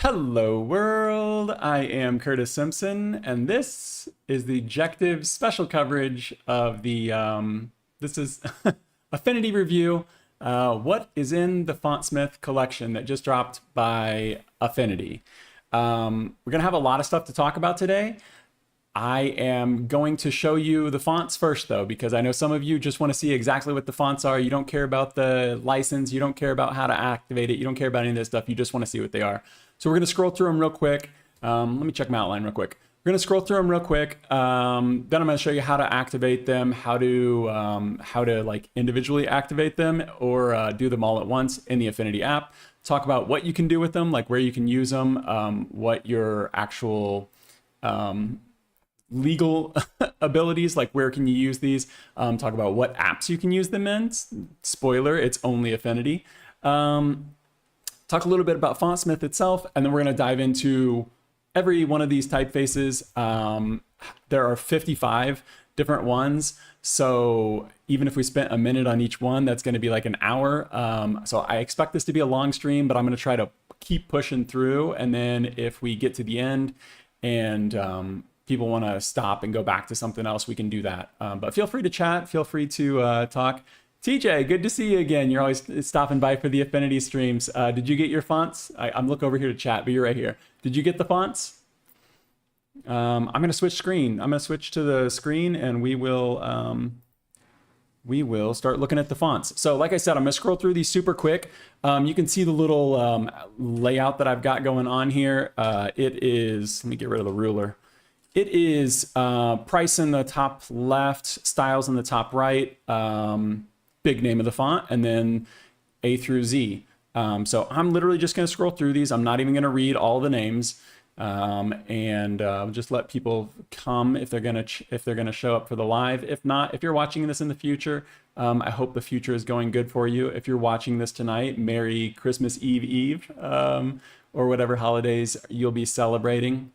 Hello world, I am Curtis Simpson, and this is the Objective special coverage of the, this is Affinity review, what is in the Fontsmith Collection that just dropped by Affinity. We're gonna have a lot of stuff to talk about today. I am going to show you the fonts first though, because I know some of you just want to see exactly what the fonts are. You don't care about the license, you don't care about how to activate it, you don't care about any of this stuff, you just want to see what they are. So we're going to scroll through them real quick. Let me check my outline real quick. We're going to scroll through them real quick. Then I'm going to show you how to activate them, how to like individually activate them or do them all at once in the Affinity app. Talk about what you can do with them, like where you can use them, what your actual legal abilities, like where can you use these, talk about what apps you can use them in. Spoiler, it's only Affinity. Talk a little bit about Fontsmith itself, and then we're going to dive into every one of these typefaces. There are 55 different ones, so even if we spent a minute on each one, that's going to be like an hour. So I expect this to be a long stream, but I'm going to try to keep pushing through, and then if we get to the end and people want to stop and go back to something else, we can do that. But feel free to chat, feel free to talk. TJ, good to see you again. You're always stopping by for the Affinity streams. Did you get your fonts? I'm looking over here to chat, but you're right here. Did you get the fonts? I'm going to switch screen. I'm going to switch to the screen and we will start looking at the fonts. So like I said, I'm going to scroll through these super quick. You can see the little layout that I've got going on here. It is, let me get rid of the ruler. It is price in the top left, styles in the top right, big name of the font, and then A through Z. So I'm literally just going to scroll through these. I'm not even going to read all the names, and just let people come if they're going to show up for the live. If not, if you're watching this in the future, I hope the future is going good for you. If you're watching this tonight, Merry Christmas Eve, or whatever holidays you'll be celebrating.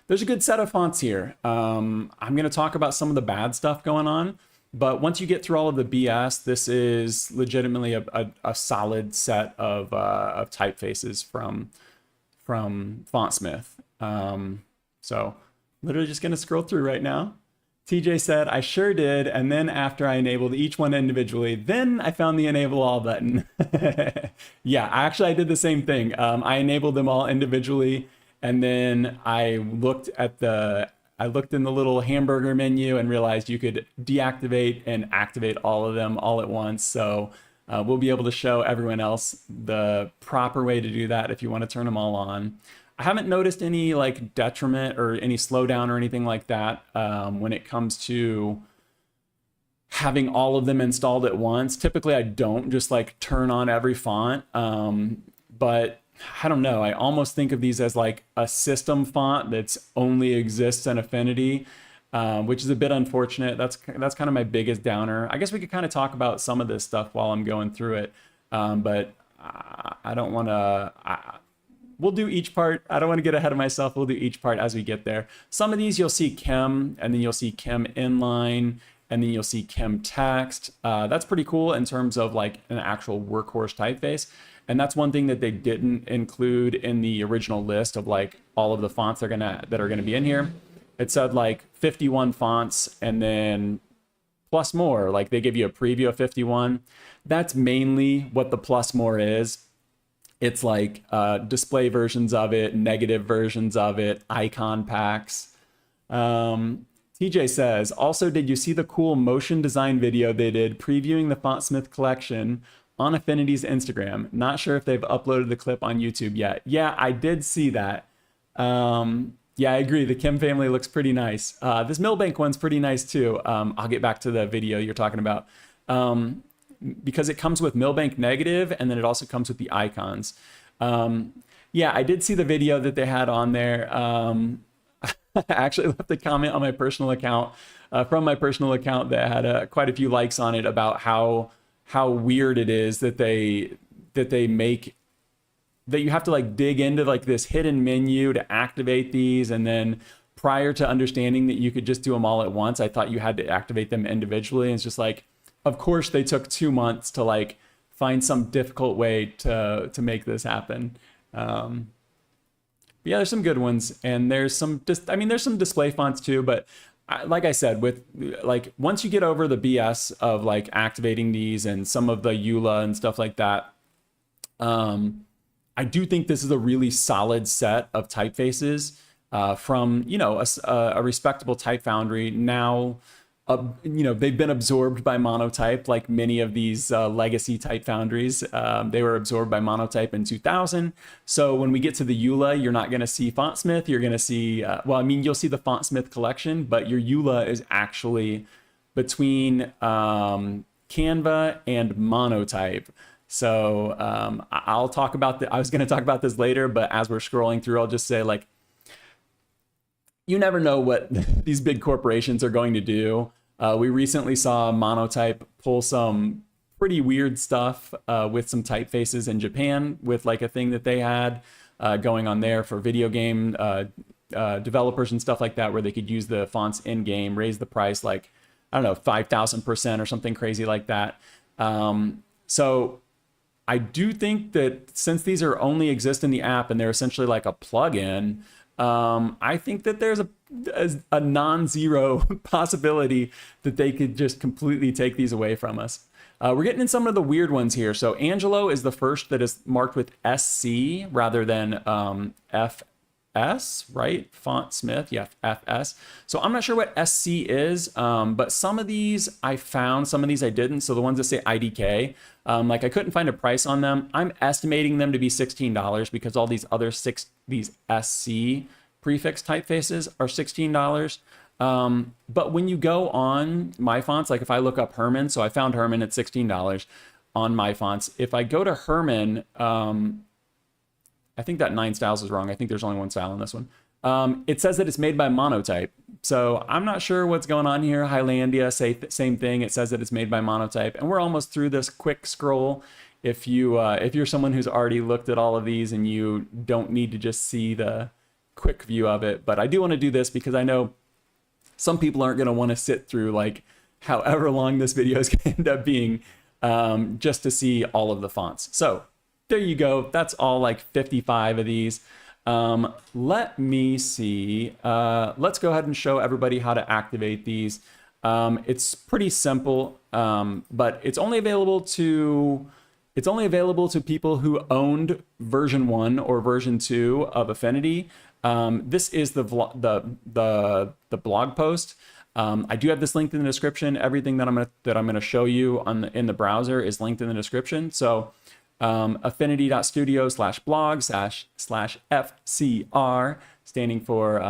There's a good set of fonts here. I'm going to talk about some of the bad stuff going on. But once you get through all of the BS, this is legitimately a solid set of typefaces from Fontsmith. So literally just going to scroll through right now. TJ said, I sure did. And then after I enabled each one individually, then I found the enable all button. Yeah, I did the same thing. I enabled them all individually. And then I looked in the little hamburger menu and realized you could deactivate and activate all of them all at once. So we'll be able to show everyone else the proper way to do that if you want to turn them all on. I haven't noticed any like detriment or any slowdown or anything like that when it comes to having all of them installed at once. Typically I don't just like turn on every font, but I don't know. I almost think of these as like a system font that's only exists in Affinity, which is a bit unfortunate. That's kind of my biggest downer. I guess we could kind of talk about some of this stuff while I'm going through it, but I don't want to. We'll do each part. I don't want to get ahead of myself. We'll do each part as we get there. Some of these you'll see Chem, and then you'll see Chem inline, and then you'll see Chem text. That's pretty cool in terms of like an actual workhorse typeface. And that's one thing that they didn't include in the original list of like all of the fonts that are gonna be in here. It said like 51 fonts and then plus more. Like they give you a preview of 51. That's mainly what the plus more is. It's like display versions of it, negative versions of it, icon packs. TJ says, also, did you see the cool motion design video they did previewing the Fontsmith Collection on Affinity's Instagram? Not sure if they've uploaded the clip on YouTube yet. Yeah, I did see that. Yeah, I agree. The Kim family looks pretty nice. This Millbank one's pretty nice too. I'll get back to the video you're talking about. Because it comes with Millbank negative and then it also comes with the icons. Yeah, I did see the video that they had on there. I actually left a comment on my personal account, from my personal account that had quite a few likes on it about how weird it is that they make that you have to like dig into like this hidden menu to activate these, and then prior to understanding that you could just do them all at once, I thought you had to activate them individually. And it's just like, of course they took 2 months to like find some difficult way to make this happen. Yeah, there's some good ones, and there's some there's some display fonts too, but like I said, with like once you get over the BS of like activating these and some of the EULA and stuff like that, I do think this is a really solid set of typefaces from, you know, a respectable type foundry. Now, you know, they've been absorbed by Monotype, like many of these legacy type foundries. They were absorbed by Monotype in 2000. So when we get to the EULA, you're not going to see Fontsmith. You're going to see, well, I mean, you'll see the Fontsmith Collection, but your EULA is actually between Canva and Monotype. So I'll talk about I was going to talk about this later, but as we're scrolling through, I'll just say, like, you never know what these big corporations are going to do. We recently saw Monotype pull some pretty weird stuff with some typefaces in Japan with like a thing that they had going on there for video game developers and stuff like that, where they could use the fonts in game, raise the price like, I don't know, 5,000% or something crazy like that. So I do think that since these are only exist in the app and they're essentially like a plugin, I think that there's a non-zero possibility that they could just completely take these away from us. We're getting in some of the weird ones here. So Angelo is the first that is marked with SC rather than FS, right? Fontsmith, yeah, FS. So I'm not sure what SC is, but some of these I found, some of these I didn't. So the ones that say IDK, like I couldn't find a price on them. I'm estimating them to be $16 because all these other these SC prefix typefaces are $16. But when you go on MyFonts, like if I look up Herman, so I found Herman at $16 on MyFonts. If I go to Herman, I think that 9 styles is wrong. I think there's only one style in this one. It says that it's made by Monotype. So I'm not sure what's going on here. Highlandia, same thing. It says that it's made by Monotype. And we're almost through this quick scroll. If you're someone who's already looked at all of these and you don't need to just see the quick view of it. But I do want to do this because I know some people aren't going to want to sit through like however long this video is going to end up being just to see all of the fonts. So there you go. That's all like 55 of these. Let me see. Let's go ahead and show everybody how to activate these. It's pretty simple, but it's only available to people who owned version 1 or version 2 of Affinity. This is the blog post. I do have this linked in the description. Everything that I'm gonna show you in the browser is linked in the description. So affinity.studio/blog/FCR, standing for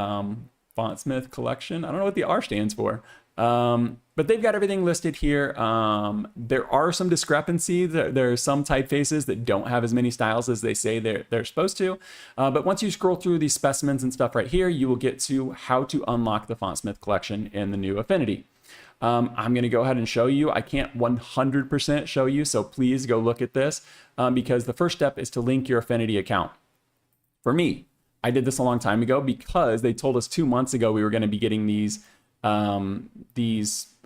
Fontsmith Collection. I don't know what the R stands for. But they've got everything listed here. There are some discrepancies. There are some typefaces that don't have as many styles as they say they're supposed to. But once you scroll through these specimens and stuff right here, you will get to how to unlock the Fontsmith Collection in the new Affinity. I'm going to go ahead and show you. I can't 100% show you, so please go look at this because the first step is to link your Affinity account. For me, I did this a long time ago because they told us 2 months ago we were going to be getting these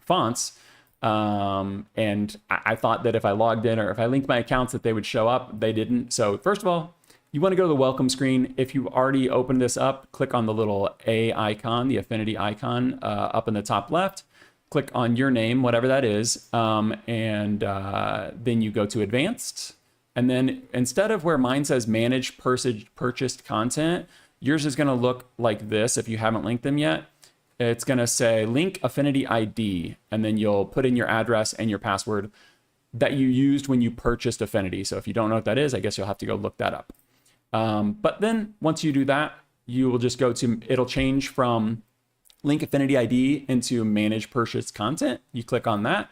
fonts, and I thought that if I logged in or if I linked my accounts that they would show up. They didn't. So first of all, you want to go to the welcome screen. If you've already opened this up, click on the little A icon, the Affinity icon up in the top left. Click on your name, whatever that is, and then you go to advanced. And then instead of where mine says manage purchased content, yours is going to look like this if you haven't linked them yet. It's going to say link Affinity ID, and then you'll put in your address and your password that you used when you purchased Affinity. So if you don't know what that is, I guess you'll have to go look that up. But then once you do that, you will just go to, it'll change from link Affinity ID into manage purchased content. You click on that.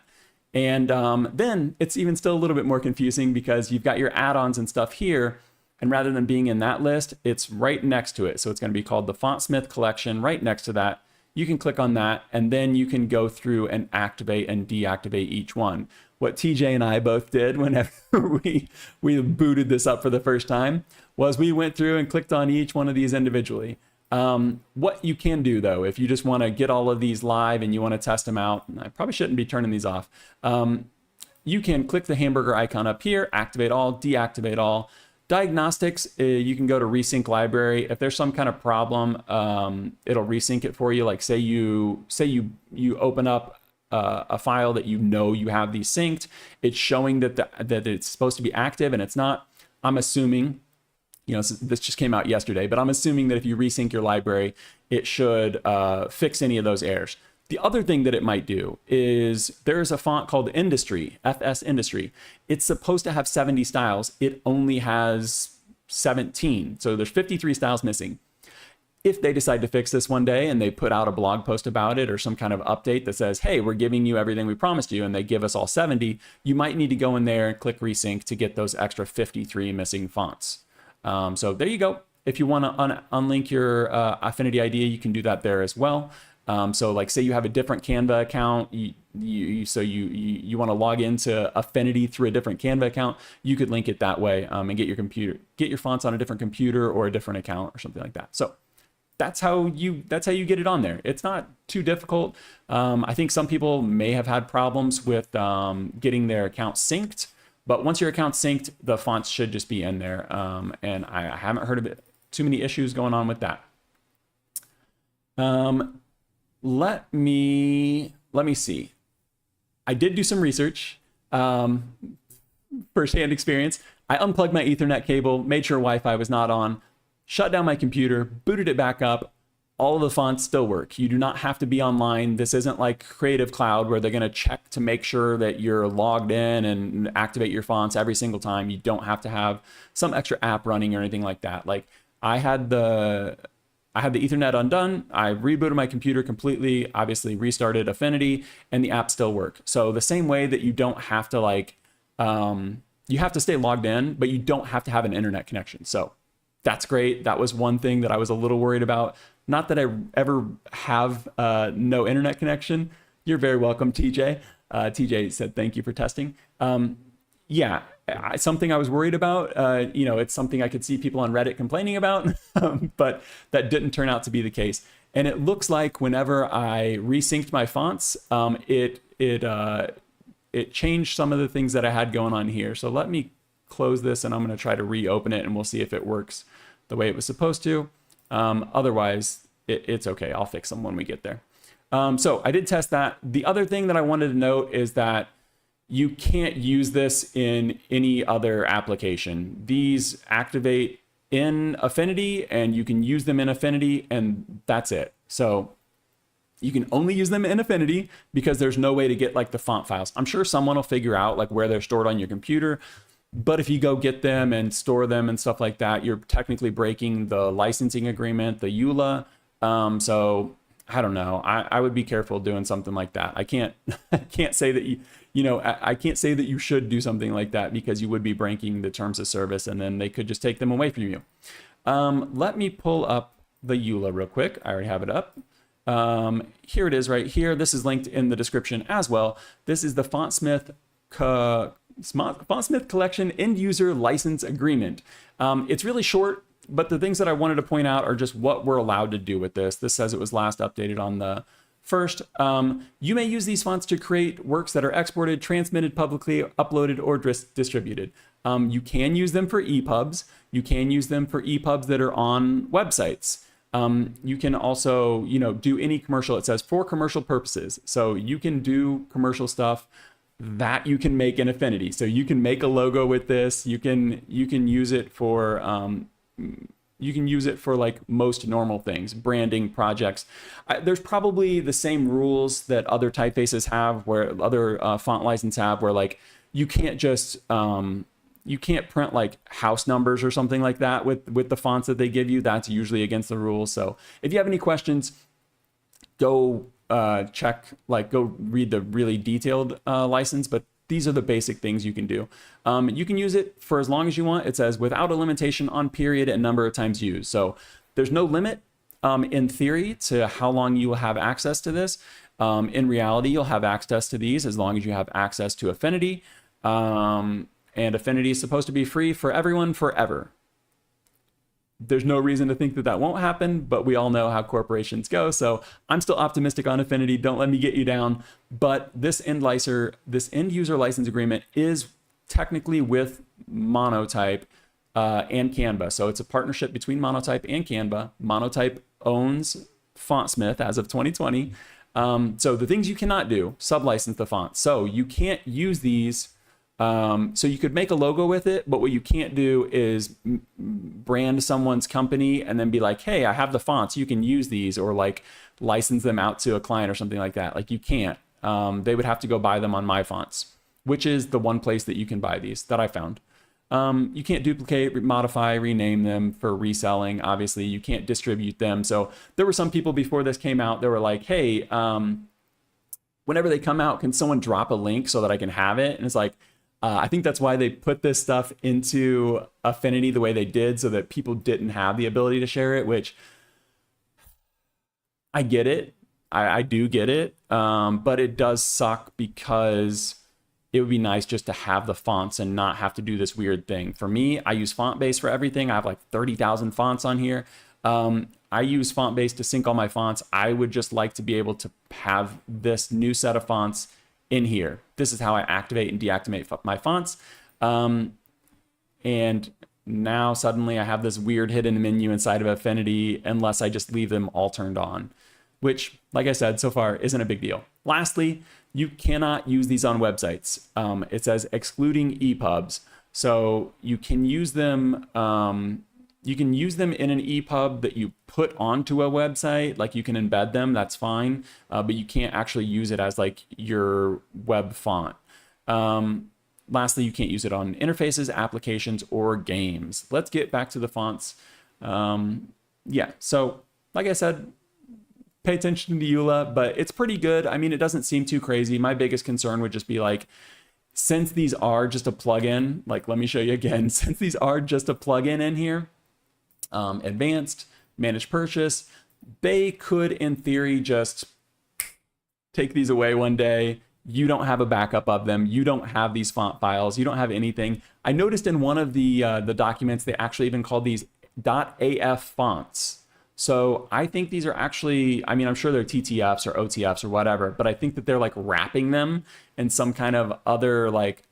And then it's even still a little bit more confusing because you've got your add-ons and stuff here. And rather than being in that list, it's right next to it. So it's going to be called the Fontsmith Collection right next to that. You can click on that, and then you can go through and activate and deactivate each one. What TJ and I both did whenever we booted this up for the first time was we went through and clicked on each one of these individually. What you can do, though, if you just want to get all of these live and you want to test them out, I probably shouldn't be turning these off. You can click the hamburger icon up here, activate all, deactivate all. Diagnostics, you can go to Resync Library. If there's some kind of problem, it'll resync it for you. Like say you open up a file that you know you have these synced. It's showing that that it's supposed to be active and it's not. I'm assuming, you know, this just came out yesterday, but I'm assuming that if you resync your library, it should fix any of those errors. The other thing that it might do is there's a font called Industrie, FS Industrie. It's supposed to have 70 styles. It only has 17. So there's 53 styles missing. If they decide to fix this one day and they put out a blog post about it or some kind of update that says, hey, we're giving you everything we promised you, and they give us all 70, you might need to go in there and click resync to get those extra 53 missing fonts. So there you go. If you want to unlink your Affinity ID, you can do that there as well. So like say you have a different Canva account, you want to log into Affinity through a different Canva account, you could link it that way and get your fonts on a different computer or a different account or something like that. So that's how you get it on there. It's not too difficult. I think some people may have had problems with getting their account synced, but once your account's synced, the fonts should just be in there. And I haven't heard of it. Too many issues going on with that. Let me see. I did do some research, firsthand experience. I unplugged my Ethernet cable, made sure Wi-Fi was not on, shut down my computer, booted it back up. All of the fonts still work. You do not have to be online. This isn't like Creative Cloud where they're going to check to make sure that you're logged in and activate your fonts every single time. You don't have to have some extra app running or anything like that. Like I had the Ethernet undone. I rebooted my computer completely, obviously restarted Affinity, and the app still worked. So the same way that you don't have to like, you have to stay logged in, but you don't have to have an internet connection. So that's great. That was one thing that I was a little worried about. Not that I ever have no internet connection. You're very welcome, TJ. TJ said, thank you for testing. Yeah, something I was worried about. You know, it's something I could see people on Reddit complaining about, but that didn't turn out to be the case. And it looks like whenever I resynced my fonts, it changed some of the things that I had going on here. So let me close this and I'm going to try to reopen it and we'll see if it works the way it was supposed to. Otherwise, it's okay. I'll fix them when we get there. So I did test that. The other thing that I wanted to note is that you can't use this in any other application. These activate in Affinity and you can use them in Affinity and that's it. So you can only use them in Affinity because there's no way to get like the font files. I'm sure someone will figure out like where they're stored on your computer, but if you go get them and store them and stuff like that, you're technically breaking the licensing agreement, the EULA. So I don't know. I would be careful doing something like that. I can't say that I can't say that you should do something like that because you would be breaking the terms of service and then they could just take them away from you. Let me pull up the EULA real quick. I already have it up. Here it is right here. This is linked in the description as well. This is the Fontsmith Collection End User License Agreement. It's really short, but the things that I wanted to point out are just what we're allowed to do with this. This says it was last updated on the 1st. You may use these fonts to create works that are exported, transmitted publicly, uploaded, or distributed. You can use them for EPUBs. You can use them for EPUBs that are on websites. You can also, do any commercial. It says for commercial purposes. So you can do commercial stuff that you can make in Affinity. So you can make a logo with this. You can use it for like most normal things, branding projects. There's probably the same rules that other typefaces have, where other font license have, where like you can't just you can't print like house numbers or something like that with the fonts that they give you. That's usually against the rules. So if you have any questions, go go read the really detailed license, but these are the basic things you can do. You can use it for as long as you want. It says without a limitation on period and number of times used. So there's no limit in theory to how long you will have access to this. In reality, you'll have access to these as long as you have access to Affinity. And Affinity is supposed to be free for everyone forever. There's no reason to think that that won't happen, but we all know how corporations go. So I'm still optimistic on Affinity. Don't let me get you down. But this end user license agreement is technically with Monotype. and Canva. So it's a partnership between Monotype and Canva. Monotype owns Fontsmith as of 2020. So the things you cannot do, sublicense the font. So you can't use these. So you could make a logo with it, but what you can't do is brand someone's company and then be like, hey, I have the fonts, you can use these, or like license them out to a client or something like that. Like you can't. They would have to go buy them on MyFonts, which is the one place that you can buy these that I found. You can't duplicate, modify, rename them for reselling. Obviously, you can't distribute them. So there were some people before this came out, they were like, hey, whenever they come out, can someone drop a link so that I can have it? And it's like, I think that's why they put this stuff into Affinity the way they did, so that people didn't have the ability to share it, which I get it. I do get it. But it does suck because it would be nice just to have the fonts and not have to do this weird thing. For me, I use FontBase for everything. I have like 30,000 fonts on here. I use FontBase to sync all my fonts. I would just like to be able to have this new set of fonts in here. This is how I activate and deactivate my fonts. And now suddenly I have this weird hidden menu inside of Affinity unless I just leave them all turned on, which, like I said, so far isn't a big deal. Lastly, you cannot use these on websites. It says excluding EPUBs. So you can use them. You can use them in an EPUB that you put onto a website. Like you can embed them, that's fine. But you can't actually use it as like your web font. Lastly, you can't use it on interfaces, applications, or games. Let's get back to the fonts. Yeah, so like I said, pay attention to EULA, but it's pretty good. I mean, it doesn't seem too crazy. My biggest concern would just be like, since these are just a plugin, like let me show you again, since these are just a plugin in here, advanced, managed purchase, they could in theory just take these away one day. You don't have a backup of them. You don't have these font files. You don't have anything. I noticed in one of the documents, they actually even called these .af fonts. So I think these are actually, I mean, I'm sure they're TTFs or OTFs or whatever, but I think that they're like wrapping them in some kind of other like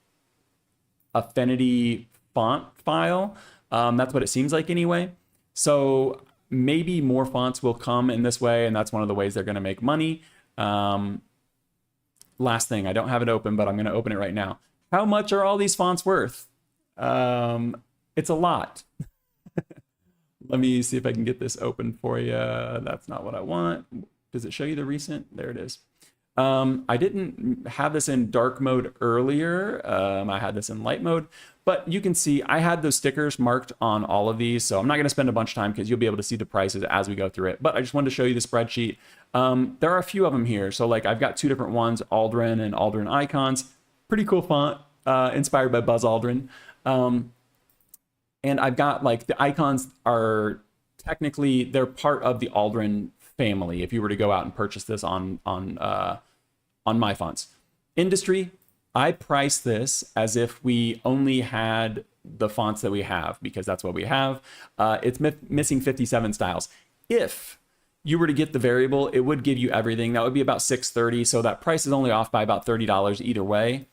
Affinity font file. That's what it seems like anyway. So maybe more fonts will come in this way, and that's one of the ways they're going to make money. Last thing, I don't have it open, but I'm going to open it right now. How much are all these fonts worth? It's a lot. Let me see if I can get this open for you. That's not what I want. Does it show you the recent? There it is. I didn't have this in dark mode earlier. I had this in light mode, but you can see I had those stickers marked on all of these. So I'm not going to spend a bunch of time because you'll be able to see the prices as we go through it. But I just wanted to show you the spreadsheet. There are a few of them here. So like I've got two different ones, Aldrin and Aldrin icons. Pretty cool font, inspired by Buzz Aldrin. And I've got like the icons are technically, they're part of the Aldrin family if you were to go out and purchase this on MyFonts. Industrie, I price this as if we only had the fonts that we have because that's what we have. It's missing 57 styles. If you were to get the variable, it would give you everything. That would be about $630. So that price is only off by about $30 either way.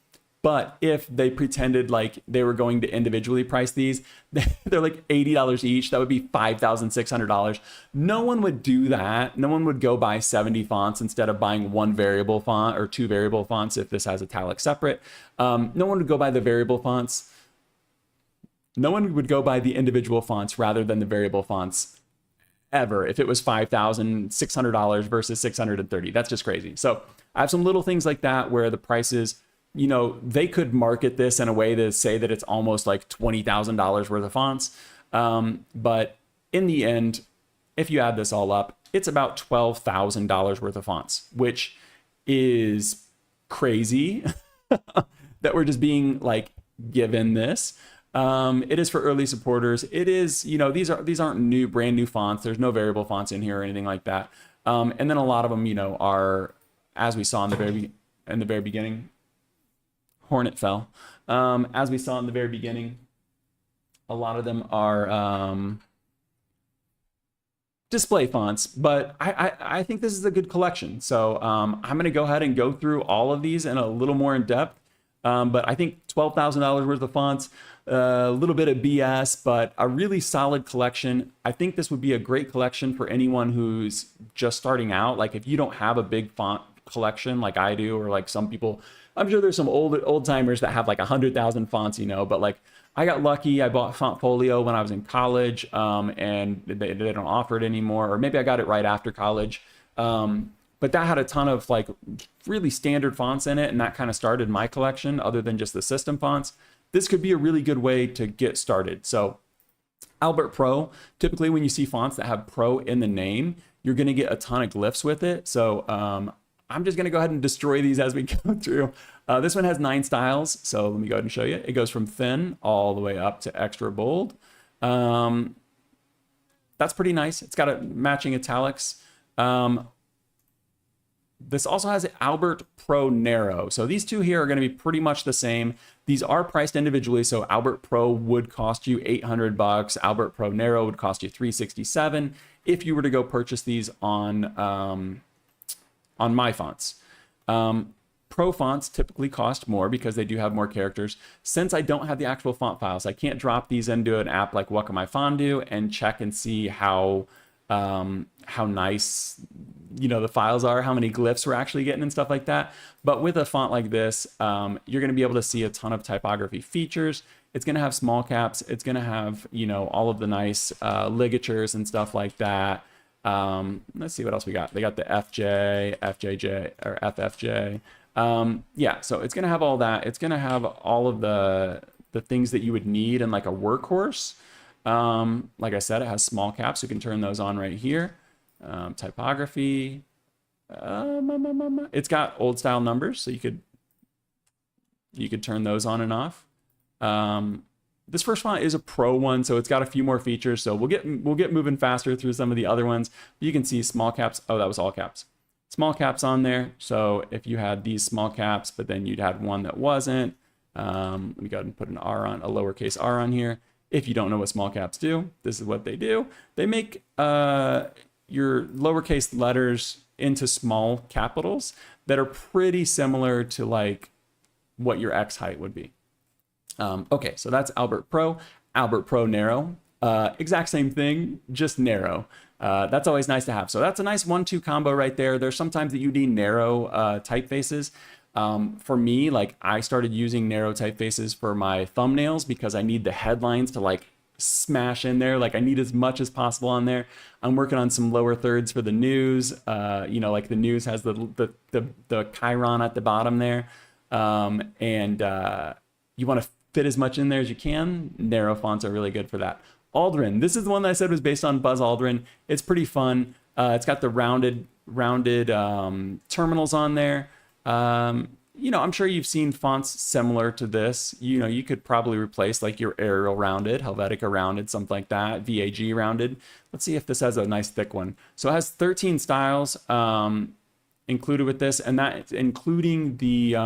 But if they pretended like they were going to individually price these, they're like $80 each. That would be $5,600. No one would do that. No one would go buy 70 fonts instead of buying one variable font or two variable fonts if this has italic separate. No one would go buy the variable fonts. No one would go buy the individual fonts rather than the variable fonts ever if it was $5,600 versus $630. That's just crazy. So I have some little things like that where the prices, you know, they could market this in a way to say that it's almost like $20,000 worth of fonts. But in the end, if you add this all up, it's about $12,000 worth of fonts, which is crazy that we're just being like given this. It is for early supporters. It is, you know, these aren't brand new fonts. There's no variable fonts in here or anything like that. And then a lot of them, you know, are, as we saw in the very beginning, Hornet fell. As we saw in the very beginning, a lot of them are display fonts, but I think this is a good collection. So I'm going to go ahead and go through all of these in a little more in depth. But I think $12,000 worth of fonts, a little bit of BS, but a really solid collection. I think this would be a great collection for anyone who's just starting out. Like if you don't have a big font collection like I do, or like some people, I'm sure there's some old timers that have like 100,000 fonts, you know, but like I got lucky. I bought Fontfolio when I was in college, and they don't offer it anymore, or maybe I got it right after college. But that had a ton of like really standard fonts in it, and that kind of started my collection other than just the system fonts. This could be a really good way to get started. So Albert Pro, typically when you see fonts that have Pro in the name, you're going to get a ton of glyphs with it. So I'm just going to go ahead and destroy these as we go through. This one has 9 styles. So let me go ahead and show you. It goes from thin all the way up to extra bold. That's pretty nice. It's got a matching italics. This also has Albert Pro Narrow. So these two here are going to be pretty much the same. These are priced individually. So Albert Pro would cost you $800. Albert Pro Narrow would cost you $367 if you were to go purchase these on MyFonts. Pro fonts typically cost more because they do have more characters. Since I don't have the actual font files, I can't drop these into an app like Wacom Fondue and check and see how nice, you know, the files are, how many glyphs we're actually getting and stuff like that. But with a font like this, you're going to be able to see a ton of typography features. It's going to have small caps. It's going to have, you know, all of the nice ligatures and stuff like that. Let's see what else we got. They got the FJ, FJJ, or FFJ. Yeah, so it's going to have all that. It's going to have all of the things that you would need in like a workhorse. Like I said, it has small caps. You can turn those on right here. Typography. It's got old style numbers, so you could turn those on and off. This first font is a Pro one, so it's got a few more features. So we'll get moving faster through some of the other ones. You can see small caps. Oh, that was all caps. Small caps on there. So if you had these small caps, but then you'd had one that wasn't, let me go ahead and put an R on, a lowercase r on here. If you don't know what small caps do, this is what they do. They make your lowercase letters into small capitals that are pretty similar to like what your X height would be. Okay, so that's Albert Pro. Albert Pro Narrow. Exact same thing, just narrow. That's always nice to have. So that's a nice 1-2 combo right there. There's sometimes that you need narrow typefaces. For me, like I started using narrow typefaces for my thumbnails because I need the headlines to like smash in there. Like I need as much as possible on there. I'm working on some lower thirds for the news. You know, like the news has the chyron at the bottom there. You want to fit as much in there as you can. Narrow fonts are really good for that. Aldrin. This is the one that I said was based on Buzz Aldrin. It's pretty fun. It's got the rounded terminals on there. You know, I'm sure you've seen fonts similar to this. You know, you could probably replace like your Arial rounded, Helvetica rounded, something like that, VAG rounded. Let's see if this has a nice thick one. So it has 13 styles included with this, and that's including the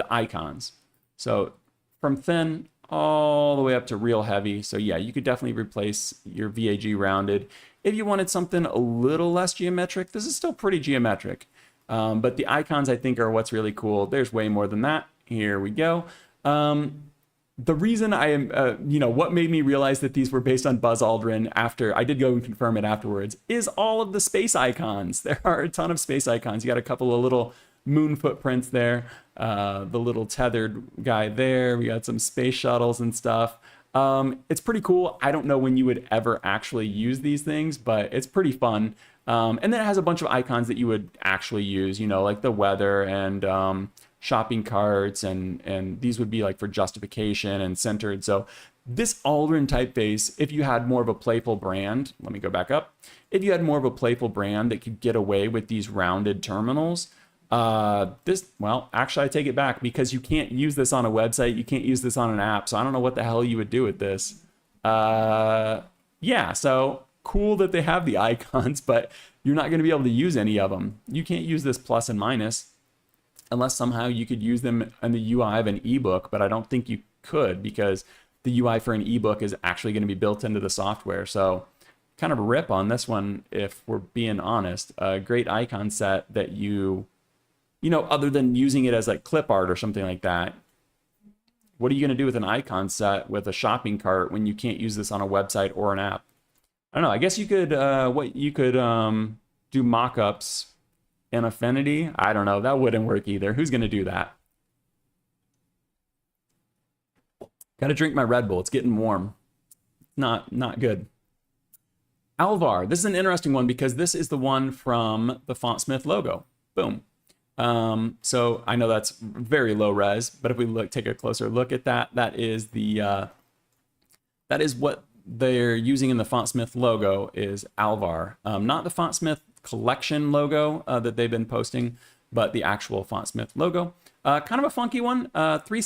icons. So from thin all the way up to real heavy. So yeah, you could definitely replace your VAG rounded. If you wanted something a little less geometric, this is still pretty geometric. But the icons, I think, are what's really cool. There's way more than that. Here we go. The reason I am, you know, what made me realize that these were based on Buzz Aldrin after, I did go and confirm it afterwards, is all of the space icons. There are a ton of space icons. You got a couple of little moon footprints there, the little tethered guy there. We got some space shuttles and stuff. It's pretty cool. I don't know when you would ever actually use these things, but it's pretty fun. And then it has a bunch of icons that you would actually use, you know, like the weather and shopping carts, and these would be like for justification and centered. So this Aldrin typeface, if you had more of a playful brand, let me go back up. If you had more of a playful brand that could get away with these rounded terminals, well, actually I take it back because you can't use this on a website. You can't use this on an app. So I don't know what the hell you would do with this. Yeah, so cool that they have the icons, but you're not going to be able to use any of them. You can't use this plus and minus unless somehow you could use them in the UI of an ebook, but I don't think you could because the UI for an ebook is actually going to be built into the software. So kind of a rip on this one, if we're being honest. A great icon set that you you know, other than using it as like clip art or something like that. What are you going to do with an icon set with a shopping cart when you can't use this on a website or an app? I don't know. I guess you could, do mock-ups in Affinity. I don't know. That wouldn't work either. Who's going to do that? Got to drink my Red Bull. It's getting warm. Not good. Alvar. This is an interesting one because this is the one from the Fontsmith logo. Boom. So I know that's very low res, but if we take a closer look at that, that is what they're using in the Fontsmith logo is Alvar. Not the Fontsmith Collection logo that they've been posting, but the actual Fontsmith logo. Kind of a funky one.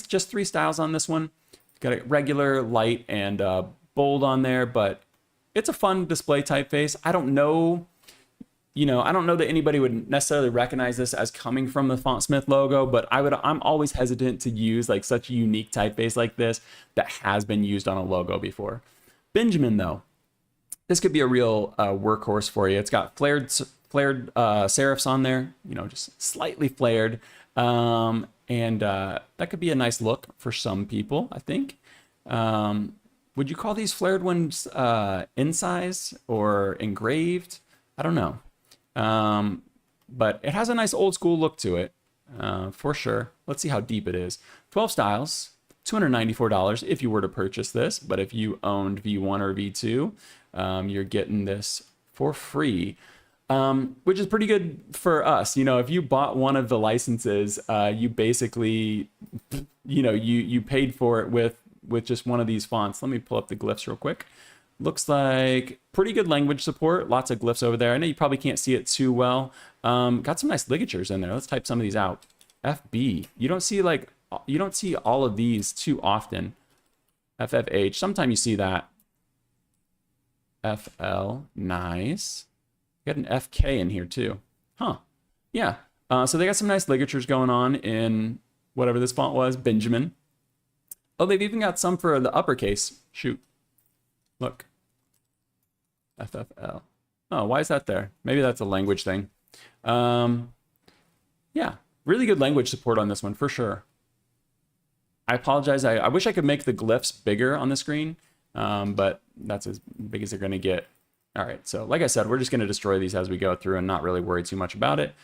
Just three styles on this one. Got a regular, light, and bold on there, but it's a fun display typeface. I don't know that anybody would necessarily recognize this as coming from the Fontsmith logo, but I'm always hesitant to use like such a unique typeface like this that has been used on a logo before. Benjamin, though, this could be a real workhorse for you. It's got flared serifs on there, you know, just slightly flared. And that could be a nice look for some people, I think. Would you call these flared ones incise or engraved? I don't know. But it has a nice old school look to it, for sure. Let's see how deep it is. 12 styles, $294 if you were to purchase this. But if you owned V1 or V2, you're getting this for free, which is pretty good for us. You know, if you bought one of the licenses, you basically, you know, you paid for it with just one of these fonts. Let me pull up the glyphs real quick. Looks like pretty good language support. Lots of glyphs over there. I know you probably can't see it too well. Got some nice ligatures in there. Let's type some of these out. FB. You don't see all of these too often. FFH. Sometimes you see that. FL. Nice. Got an FK in here too. Huh. Yeah. So they got some nice ligatures going on in whatever this font was. Benjamin. Oh, they've even got some for the uppercase. Shoot. Look. FFL. Oh, why is that there? Maybe that's a language thing. Yeah, really good language support on this one for sure. I apologize. I wish I could make the glyphs bigger on the screen, but that's as big as they're going to get. All right, so like I said, we're just going to destroy these as we go through and not really worry too much about it.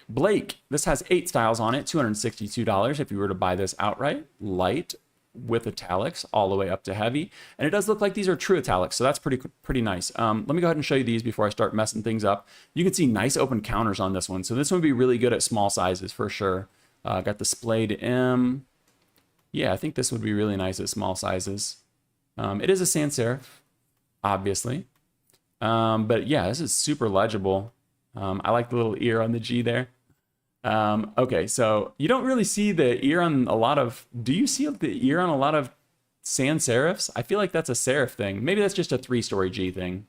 Blake, this has 8 styles on it, $262 if you were to buy this outright. Light with italics all the way up to heavy, and it does look like these are true italics, so that's pretty nice. Let me go ahead and show you these before I start messing things up. You can see nice open counters on this one, so this one would be really good at small sizes for sure. Got the splayed M. Yeah, I think this would be really nice at small sizes. It is a sans serif, obviously, but yeah, this is super legible. I like the little ear on the G there. Okay, so you don't really see the ear on a lot of, do you see the ear on a lot of sans serifs? I feel like that's a serif thing. Maybe that's just a 3-story G thing.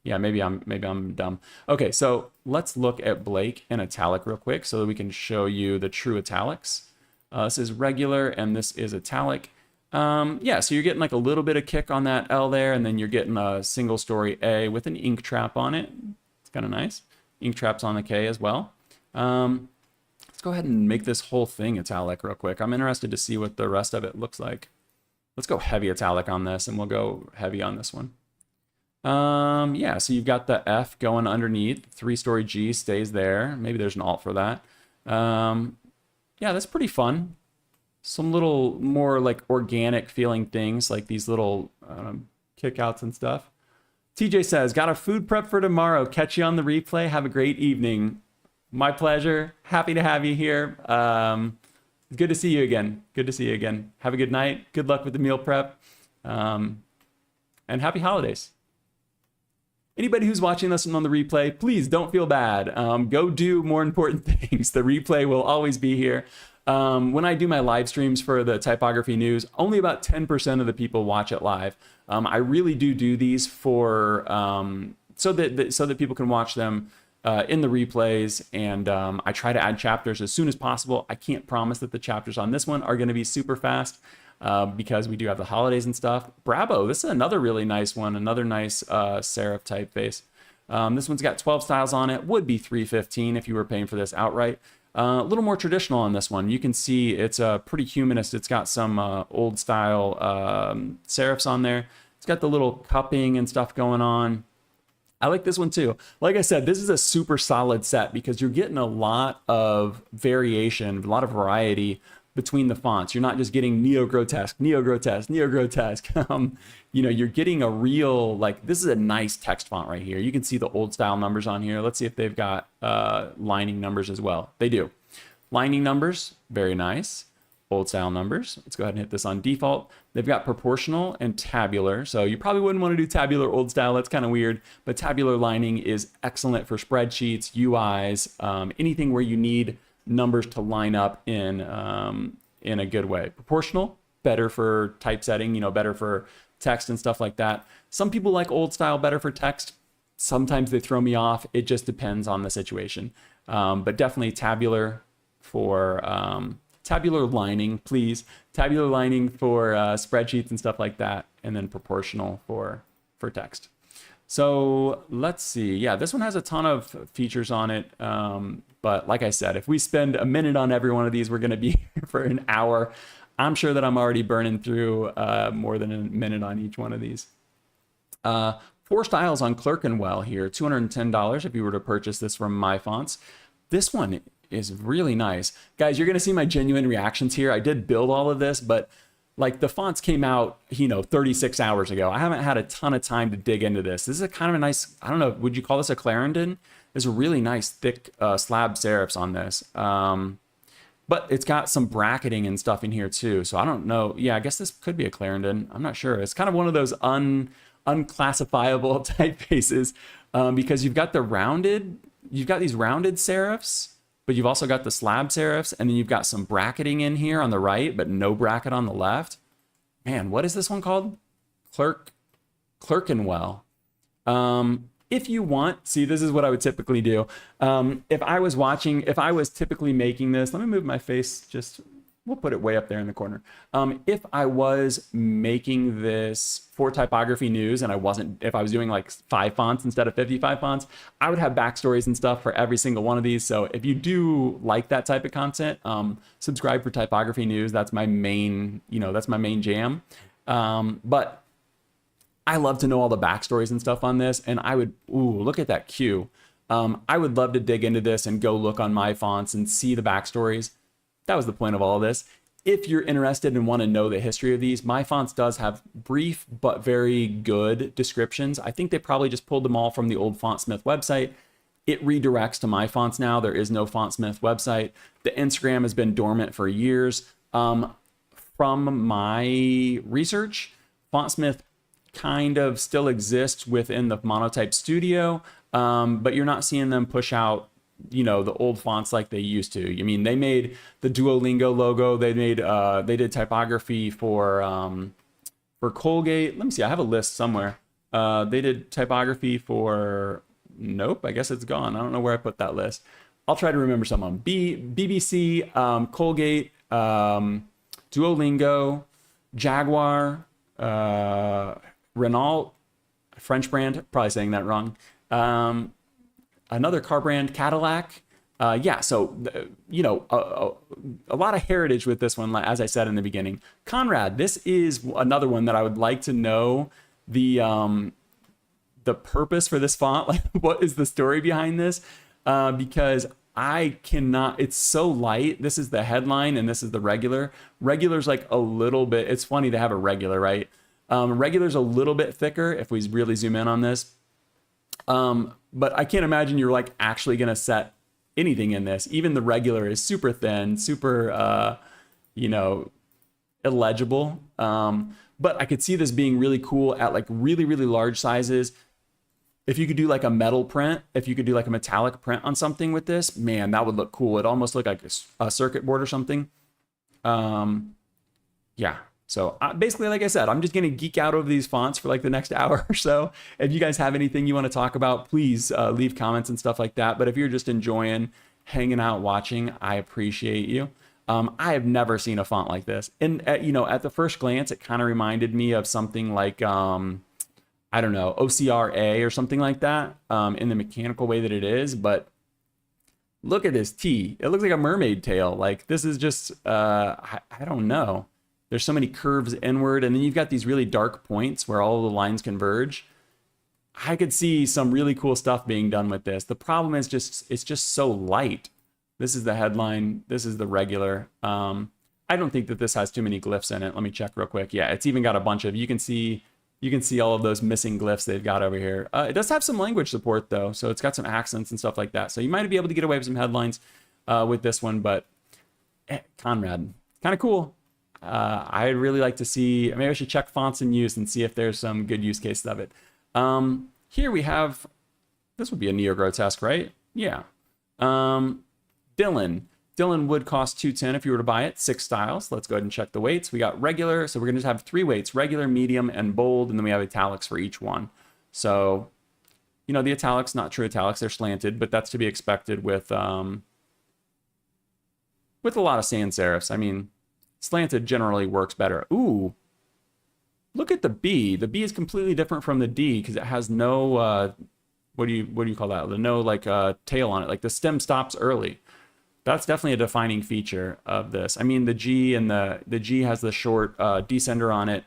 Yeah, maybe I'm dumb. Okay, so let's look at Blake in italic real quick so that we can show you the true italics. This is regular and this is italic. Yeah, so you're getting like a little bit of kick on that L there, and then you're getting a single story A with an ink trap on it. It's kind of nice. Ink traps on the K as well. Let's go ahead and make this whole thing italic real quick. I'm interested to see what the rest of it looks like. Let's go heavy italic on this, and we'll go heavy on this one. Yeah, so you've got the F going underneath. 3-story G stays there. Maybe there's an alt for that. Yeah, that's pretty fun. Some little more like organic feeling things, like these little kickouts and stuff. TJ says, got a food prep for tomorrow. Catch you on the replay. Have a great evening. My pleasure. Happy to have you here. Good to see you again. Good to see you again. Have a good night. Good luck with the meal prep. And happy holidays. Anybody who's watching this on the replay, please don't feel bad. Go do more important things. The replay will always be here. When I do my live streams for the typography news, only about 10% of the people watch it live. I really do these for so that people can watch them in the replays, and I try to add chapters as soon as possible. I can't promise that the chapters on this one are going to be super fast because we do have the holidays and stuff. Brabo, this is another really nice one, another nice serif typeface. This one's got 12 styles on it. Would be $315 if you were paying for this outright. A little more traditional on this one. You can see it's pretty humanist. It's got some old style serifs on there. It's got the little cupping and stuff going on. I like this one too. Like I said, this is a super solid set because you're getting a lot of variation, a lot of variety between the fonts. You're not just getting neo-grotesque, neo-grotesque, neo-grotesque. You know, you're getting a real, like, this is a nice text font right here. You can see the old style numbers on here. Let's see if they've got lining numbers as well. They do. Lining numbers, very nice. Old style numbers. Let's go ahead and hit this on default. They've got proportional and tabular. So you probably wouldn't want to do tabular old style. That's kind of weird. But tabular lining is excellent for spreadsheets, UIs, anything where you need numbers to line up in a good way. Proportional, better for typesetting, you know, better for text and stuff like that. Some people like old style better for text. Sometimes they throw me off. It just depends on the situation. But definitely tabular for tabular lining, please. Tabular lining for spreadsheets and stuff like that, and then proportional for text. So let's see. Yeah, this one has a ton of features on it. But like I said, if we spend a minute on every one of these, we're going to be here for an hour. I'm sure that I'm already burning through more than a minute on each one of these. 4 styles on Clerkenwell here, $210 if you were to purchase this from MyFonts. This one is really nice. Guys, you're going to see my genuine reactions here. I did build all of this, but like the fonts came out, you know, 36 hours ago. I haven't had a ton of time to dig into this. This is a kind of a nice, I don't know, would you call this a Clarendon? There's a really nice thick slab serifs on this. But it's got some bracketing and stuff in here too. So I don't know. Yeah, I guess this could be a Clarendon. I'm not sure. It's kind of one of those unclassifiable typefaces because you've got these rounded serifs, but you've also got the slab serifs, and then you've got some bracketing in here on the right, but no bracket on the left. Man, what is this one called? Clerkenwell. If you want, see, this is what I would typically do. If I was typically making this, let me move my face, we'll put it way up there in the corner. If I was making this for typography news and if I was doing like 5 fonts instead of 55 fonts, I would have backstories and stuff for every single one of these. So if you do like that type of content, subscribe for typography news. That's my main, that's my main jam. But I love to know all the backstories and stuff on this. And I would, look at that Q. I would love to dig into this and go look on MyFonts and see the backstories. That was the point of all of this. If you're interested and want to know the history of these, MyFonts does have brief but very good descriptions. I think they probably just pulled them all from the old Fontsmith website. It redirects to MyFonts now. There is no Fontsmith website. The Instagram has been dormant for years. From my research, Fontsmith kind of still exists within the Monotype studio, but you're not seeing them push out the old fonts like they used to. I mean, they made the Duolingo logo. They did typography for Colgate. Let me see. I have a list somewhere. They did typography for, nope, I guess it's gone. I don't know where I put that list. I'll try to remember some of them. BBC, Colgate, Duolingo, Jaguar, Renault, French brand, probably saying that wrong. Another car brand, Cadillac. So, a lot of heritage with this one, as I said in the beginning. Conrad, this is another one that I would like to know the purpose for this font. Like, what is the story behind this? Because I cannot, it's so light. This is the headline and this is the regular. Regular's like a little bit, it's funny to have a regular, right? Regular's a little bit thicker if we really zoom in on this. But I can't imagine you're like actually going to set anything in this. Even the regular is super thin, super, illegible. But I could see this being really cool at like really, really large sizes. If you could do like a metal print, if you could do like a metallic print on something with this, man, that would look cool. It almost look like a circuit board or something. Yeah. So basically, like I said, I'm just going to geek out over these fonts for like the next hour or so. If you guys have anything you want to talk about, please leave comments and stuff like that. But if you're just enjoying hanging out, watching, I appreciate you. I have never seen a font like this. And, at the first glance, it kind of reminded me of something like, I don't know, OCRA or something like that in the mechanical way that it is. But Look at this T. It looks like a mermaid tail. Like this is just, I don't know. There's so many curves inward, and then you've got these really dark points where all the lines converge. I could see some really cool stuff being done with this. The problem is it's just so light. This is the headline. This is the regular. I don't think that this has too many glyphs in it. Let me check real quick. Yeah, it's even got a bunch of, you can see all of those missing glyphs they've got over here. It does have some language support though, so it's got some accents and stuff like that. So you might be able to get away with some headlines with this one, but Conrad, kind of cool. I'd really like to see, maybe I should check fonts in use and see if there's some good use cases of it. Here we have, this would be a neo-grotesque, right? Yeah. Dillon. Dillon would cost $210 if you were to buy it. 6 styles. Let's go ahead and check the weights. We got regular, so we're going to have 3 weights, regular, medium, and bold, and then we have italics for each one. So, you know, the italics, not true italics, they're slanted, but that's to be expected with a lot of sans serifs. I mean, slanted generally works better. Ooh, look at the B. The B is completely different from the D because it has no, what do you call that? No like tail on it. Like the stem stops early. That's definitely a defining feature of this. I mean, the G and the G has the short descender on it.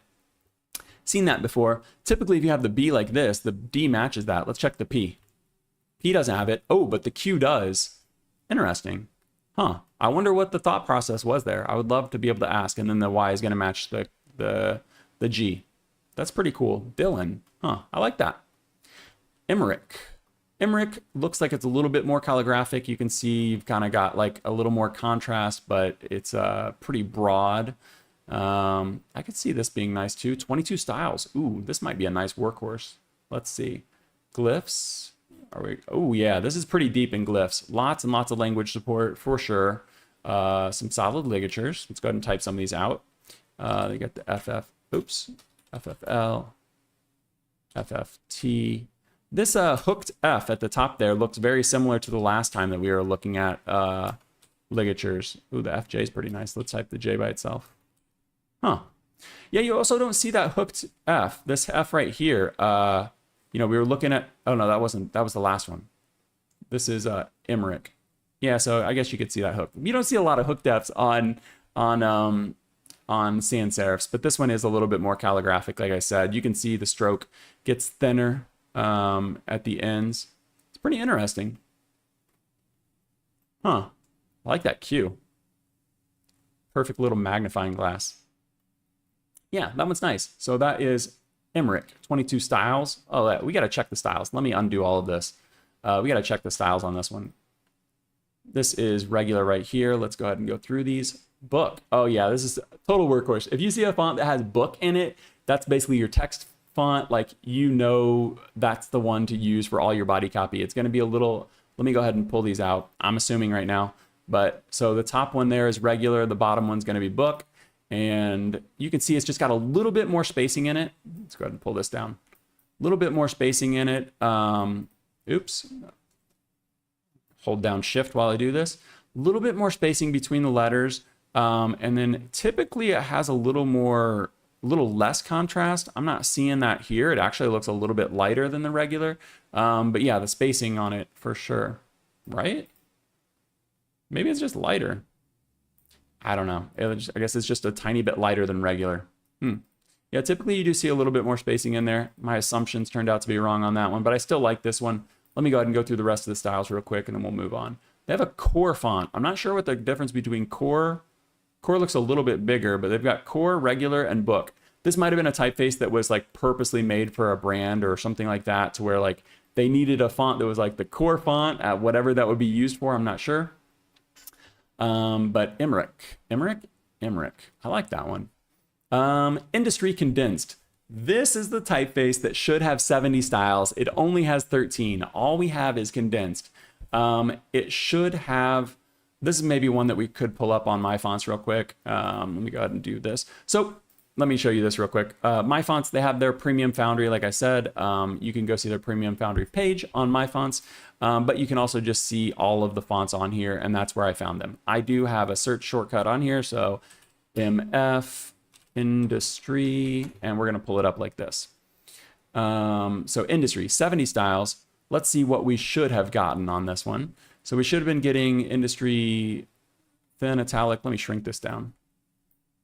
Seen that before. Typically, if you have the B like this, the D matches that. Let's check the P. P doesn't have it. Oh, but the Q does. Interesting. Huh. I wonder what the thought process was there. I would love to be able to ask. And then the Y is going to match the G. That's pretty cool. Dillon. Huh. I like that. Emeric. Emeric looks like it's a little bit more calligraphic. You can see you've kind of got like a little more contrast, but it's pretty broad. I could see this being nice too. 22 styles. Ooh, this might be a nice workhorse. Let's see. Glyphs. Are we? Oh yeah, this is pretty deep in glyphs. Lots and lots of language support for sure. Some solid ligatures. Let's go ahead and type some of these out. They got the FFL, FFT. This hooked F at the top there looks very similar to the last time that we were looking at ligatures. Ooh, the FJ is pretty nice. Let's type the J by itself. Huh. Yeah, you also don't see that hooked F. This F right here. You know, we were looking at, oh no, that was the last one. This is Emeric. Yeah, so I guess you could see that hook. You don't see a lot of hooked Fs on sans serifs, but this one is a little bit more calligraphic. Like I said, you can see the stroke gets thinner at the ends. It's pretty interesting. Huh. I like that Q. Perfect little magnifying glass. Yeah, that one's nice. So that is Emeric, 22 styles. Oh, we got to check the styles. Let me undo all of this. We got to check the styles on this one. This is regular right here. Let's go ahead and go through these. Book. Oh yeah, this is a total workhorse. If you see a font that has book in it, that's basically your text font. Like, you know, that's the one to use for all your body copy. It's going to be a little, let me go ahead and pull these out. I'm assuming right now. But so the top one there is regular. The bottom one's going to be book. And you can see it's just got a little bit more spacing in it. Let's go ahead and pull this down. A little bit more spacing in it. Oops. Hold down shift while I do this. A little bit more spacing between the letters. And then typically it has a little less contrast. I'm not seeing that here. It actually looks a little bit lighter than the regular. But yeah, the spacing on it for sure. Right? Maybe it's just lighter. I don't know. I guess it's just a tiny bit lighter than regular. Yeah, typically you do see a little bit more spacing in there. My assumptions turned out to be wrong on that one, but I still like this one. Let me go ahead and go through the rest of the styles real quick, and then we'll move on. They have a core font. I'm not sure what the difference between core looks a little bit bigger, but they've got core, regular, and book. This might have been a typeface that was like purposely made for a brand or something like that, to where like they needed a font that was like the core font at whatever that would be used for. I'm not sure. But Emeric. I like that one. Industrie condensed. This is the typeface that should have 70 styles. It only has 13. All we have is condensed. It should have, this is maybe one that we could pull up on MyFonts real quick. Let me go ahead and do this. So let me show you this real quick. MyFonts, they have their Premium Foundry, like I said. You can go see their Premium Foundry page on MyFonts, but you can also just see all of the fonts on here, and that's where I found them. I do have a search shortcut on here, so MF Industrie, and we're going to pull it up like this. So Industrie, 70 styles. Let's see what we should have gotten on this one. So we should have been getting Industrie thin italic. Let me shrink this down.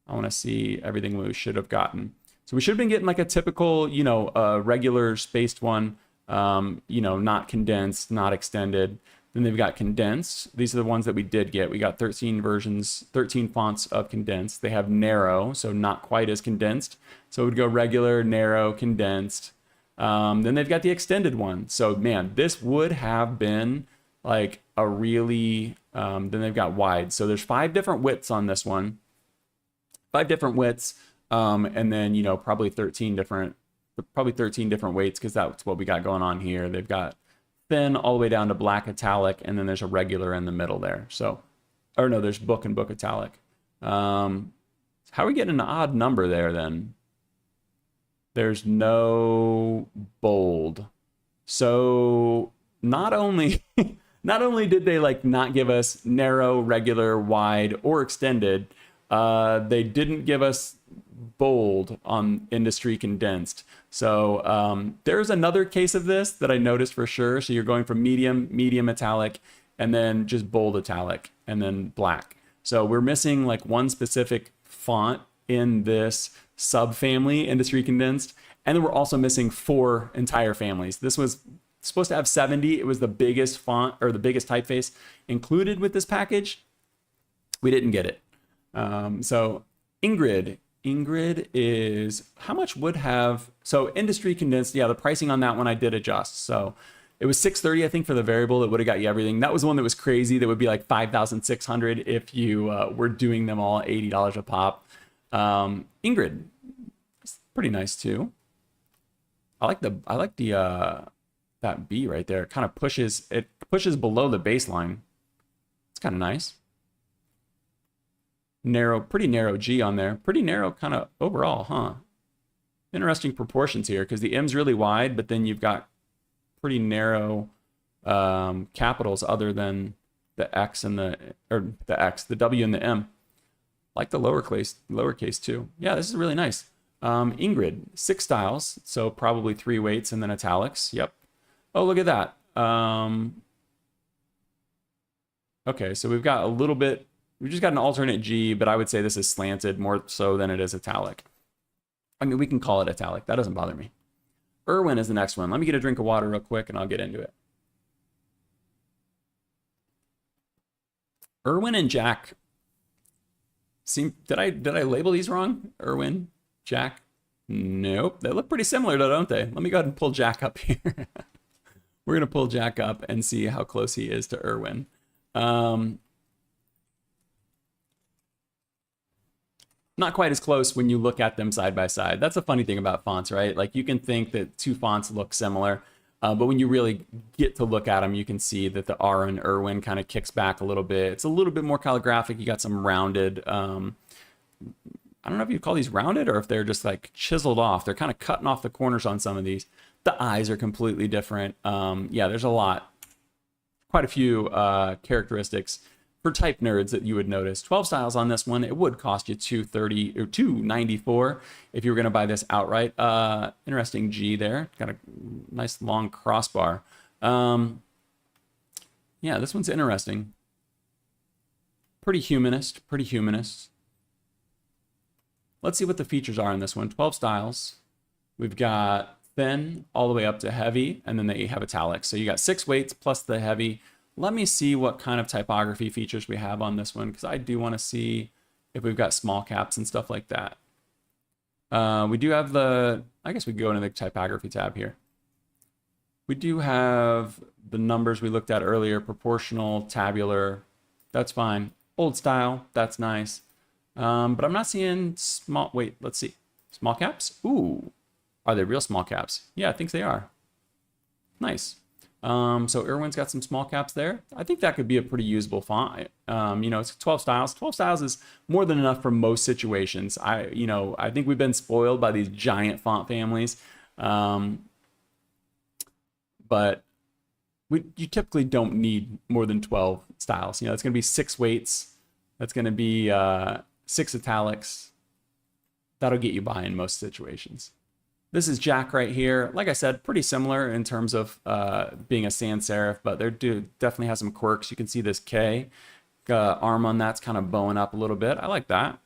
I want to see everything we should have gotten. So we should have been getting like a typical, you know, regular spaced one, you know, not condensed, not extended. Then they've got condensed. These are the ones that we did get. We got 13 versions, 13 fonts of condensed. They have narrow, so not quite as condensed. So it would go regular, narrow, condensed. Then they've got the extended one. So man, this would have been like a really, then they've got wide. So there's 5 different widths on this one. 5 different widths. And then, you know, probably 13 different weights, because that's what we got going on here. They've got thin all the way down to black italic, and then there's a regular in the middle there. So, or no, there's book and book italic. How are we getting an odd number there then? There's no bold. So not only did they like not give us narrow, regular, wide, or extended, they didn't give us bold on Industrie condensed. So there's another case of this that I noticed for sure. So you're going from medium italic, and then just bold italic, and then black. So we're missing like one specific font in this subfamily, Industrie condensed, and then we're also missing 4 entire families. This was supposed to have 70. It was the biggest font, or the biggest typeface included with this package. We didn't get it. So Ingrid is, how much would have, so Industrie condensed, yeah, the pricing on that one I did adjust. So it was $630, I think, for the variable. It would have got you everything. That was the one that was crazy. That would be like $5,600 if you were doing them all $80 a pop. Ingrid, it's pretty nice too. I like the that B right there. It kind of pushes below the baseline. It's kind of nice. Narrow, pretty narrow G on there. Pretty narrow kind of overall, huh? Interesting proportions here, because the M's really wide, but then you've got pretty narrow capitals other than the X and the W and the M. Like the lowercase too. Yeah, this is really nice. Ingrid, 6 styles, so probably 3 weights and then italics. Yep. Oh, look at that. Okay, so we've got a little bit. We just got an alternate G, but I would say this is slanted more so than it is italic. I mean, we can call it italic. That doesn't bother me. Irwin is the next one. Let me get a drink of water real quick and I'll get into it. Irwin and Jack. Did I label these wrong? Irwin, Jack? Nope. They look pretty similar though, don't they? Let me go ahead and pull Jack up here. We're going to pull Jack up and see how close he is to Irwin. Not quite as close when you look at them side by side. That's a funny thing about fonts, right? Like you can think that 2 fonts look similar, but when you really get to look at them, you can see that the R in Irwin kind of kicks back a little bit. It's a little bit more calligraphic. You got some rounded, I don't know if you call these rounded or if they're just like chiseled off. They're kind of cutting off the corners on some of these. The eyes are completely different. Yeah, there's quite a few characteristics for type nerds that you would notice. 12 styles on this one. It would cost you $230 or $294 if you were going to buy this outright. Interesting G there. Got a nice long crossbar. Yeah, this one's interesting. Pretty humanist. Pretty humanist. Let's see what the features are in this one. 12 styles. We've got thin all the way up to heavy, and then they have italics. So you got 6 weights plus the heavy. Let me see what kind of typography features we have on this one, because I do want to see if we've got small caps and stuff like that. We do have I guess we could go into the typography tab here. We do have the numbers we looked at earlier, proportional, tabular, that's fine. Old style, that's nice. But I'm not seeing wait, let's see. Small caps? Ooh, are they real small caps? Yeah, I think they are. Nice. So Irwin's got some small caps there. I think that could be a pretty usable font. You know, it's 12 styles. 12 styles is more than enough for most situations. I think we've been spoiled by these giant font families. But you typically don't need more than 12 styles. You know, it's going to be 6 weights. That's going to be 6 italics. That'll get you by in most situations. This is Jack right here. Like I said, pretty similar in terms of being a sans serif, but they do definitely has some quirks. You can see this K arm on that's kind of bowing up a little bit. I like that.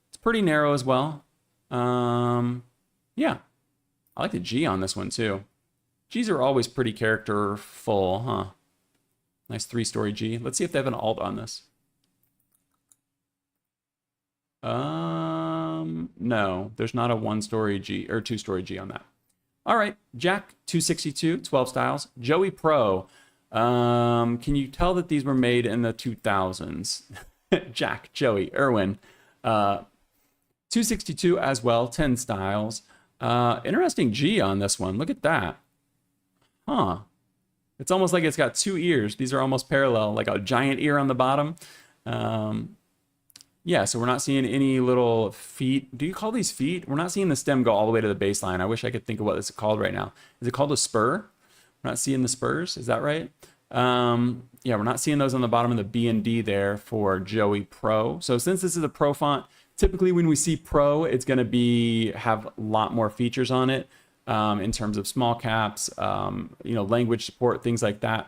It's pretty narrow as well. Yeah, I like the G on this one too. G's are always pretty characterful, huh? Nice 3-story G. Let's see if they have an alt on this. No, there's not a 1-story G or 2-story G on that. All right, Jack 262, 12 styles. Joey Pro. Can you tell that these were made in the 2000s? Jack, Joey, Irwin. 262 as well, 10 styles. Interesting G on this one. Look at that. Huh. It's almost like it's got 2 ears. These are almost parallel, like a giant ear on the bottom. Yeah, so we're not seeing any little feet. Do you call these feet? We're not seeing the stem go all the way to the baseline. I wish I could think of what this is called right now. Is it called a spur? We're not seeing the spurs. Is that right? Yeah, we're not seeing those on the bottom of the B and D there for Joey Pro. So since this is a Pro font, typically when we see Pro, it's going to have a lot more features on it in terms of small caps, language support, things like that.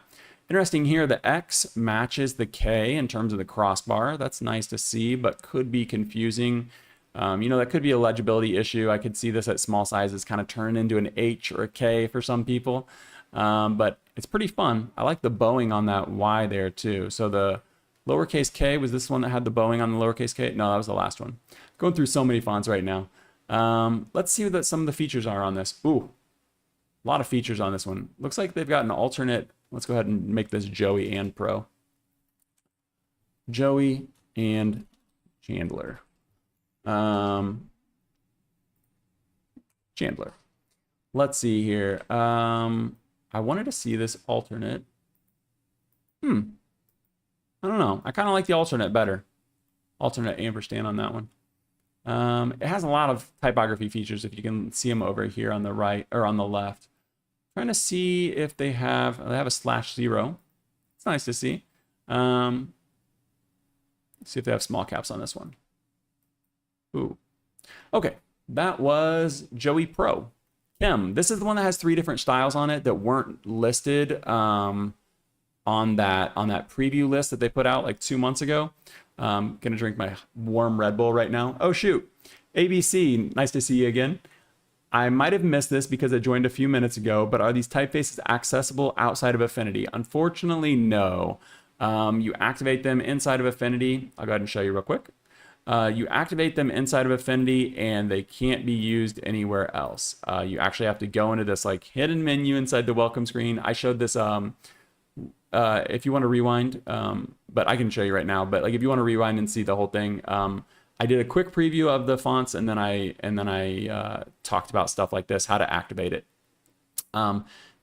Interesting here, the X matches the K in terms of the crossbar. That's nice to see, but could be confusing. That could be a legibility issue. I could see this at small sizes kind of turn into an H or a K for some people. But it's pretty fun. I like the bowing on that Y there too. So the lowercase K, was this one that had the bowing on the lowercase K? No, that was the last one. Going through so many fonts right now. Let's see what some of the features are on this. Ooh, a lot of features on this one. Looks like they've got an alternate. Let's go ahead and make this Joey and Pro. Joey and Chandler. Chandler. Let's see here. I wanted to see this alternate. I don't know. I kind of like the alternate better. Alternate ampersand on that one. It has a lot of typography features if you can see them over here on the right or on the left. Trying to see if they have a /0. It's nice to see. Let's see if they have small caps on this one. Ooh. Okay, that was Joey Pro. Kim, this is the one that has 3 different styles on it that weren't listed on that preview list that they put out like 2 months ago. Gonna drink my warm Red Bull right now. Oh shoot, ABC, nice to see you again. I might have missed this because I joined a few minutes ago, but are these typefaces accessible outside of Affinity? Unfortunately, no. You activate them inside of Affinity. I'll go ahead and show you real quick. You activate them inside of Affinity and they can't be used anywhere else. You actually have to go into this like hidden menu inside the welcome screen. I showed this if you want to rewind, but I can show you right now. But like if you want to rewind and see the whole thing, I did a quick preview of the fonts and then I talked about stuff like this, how to activate it.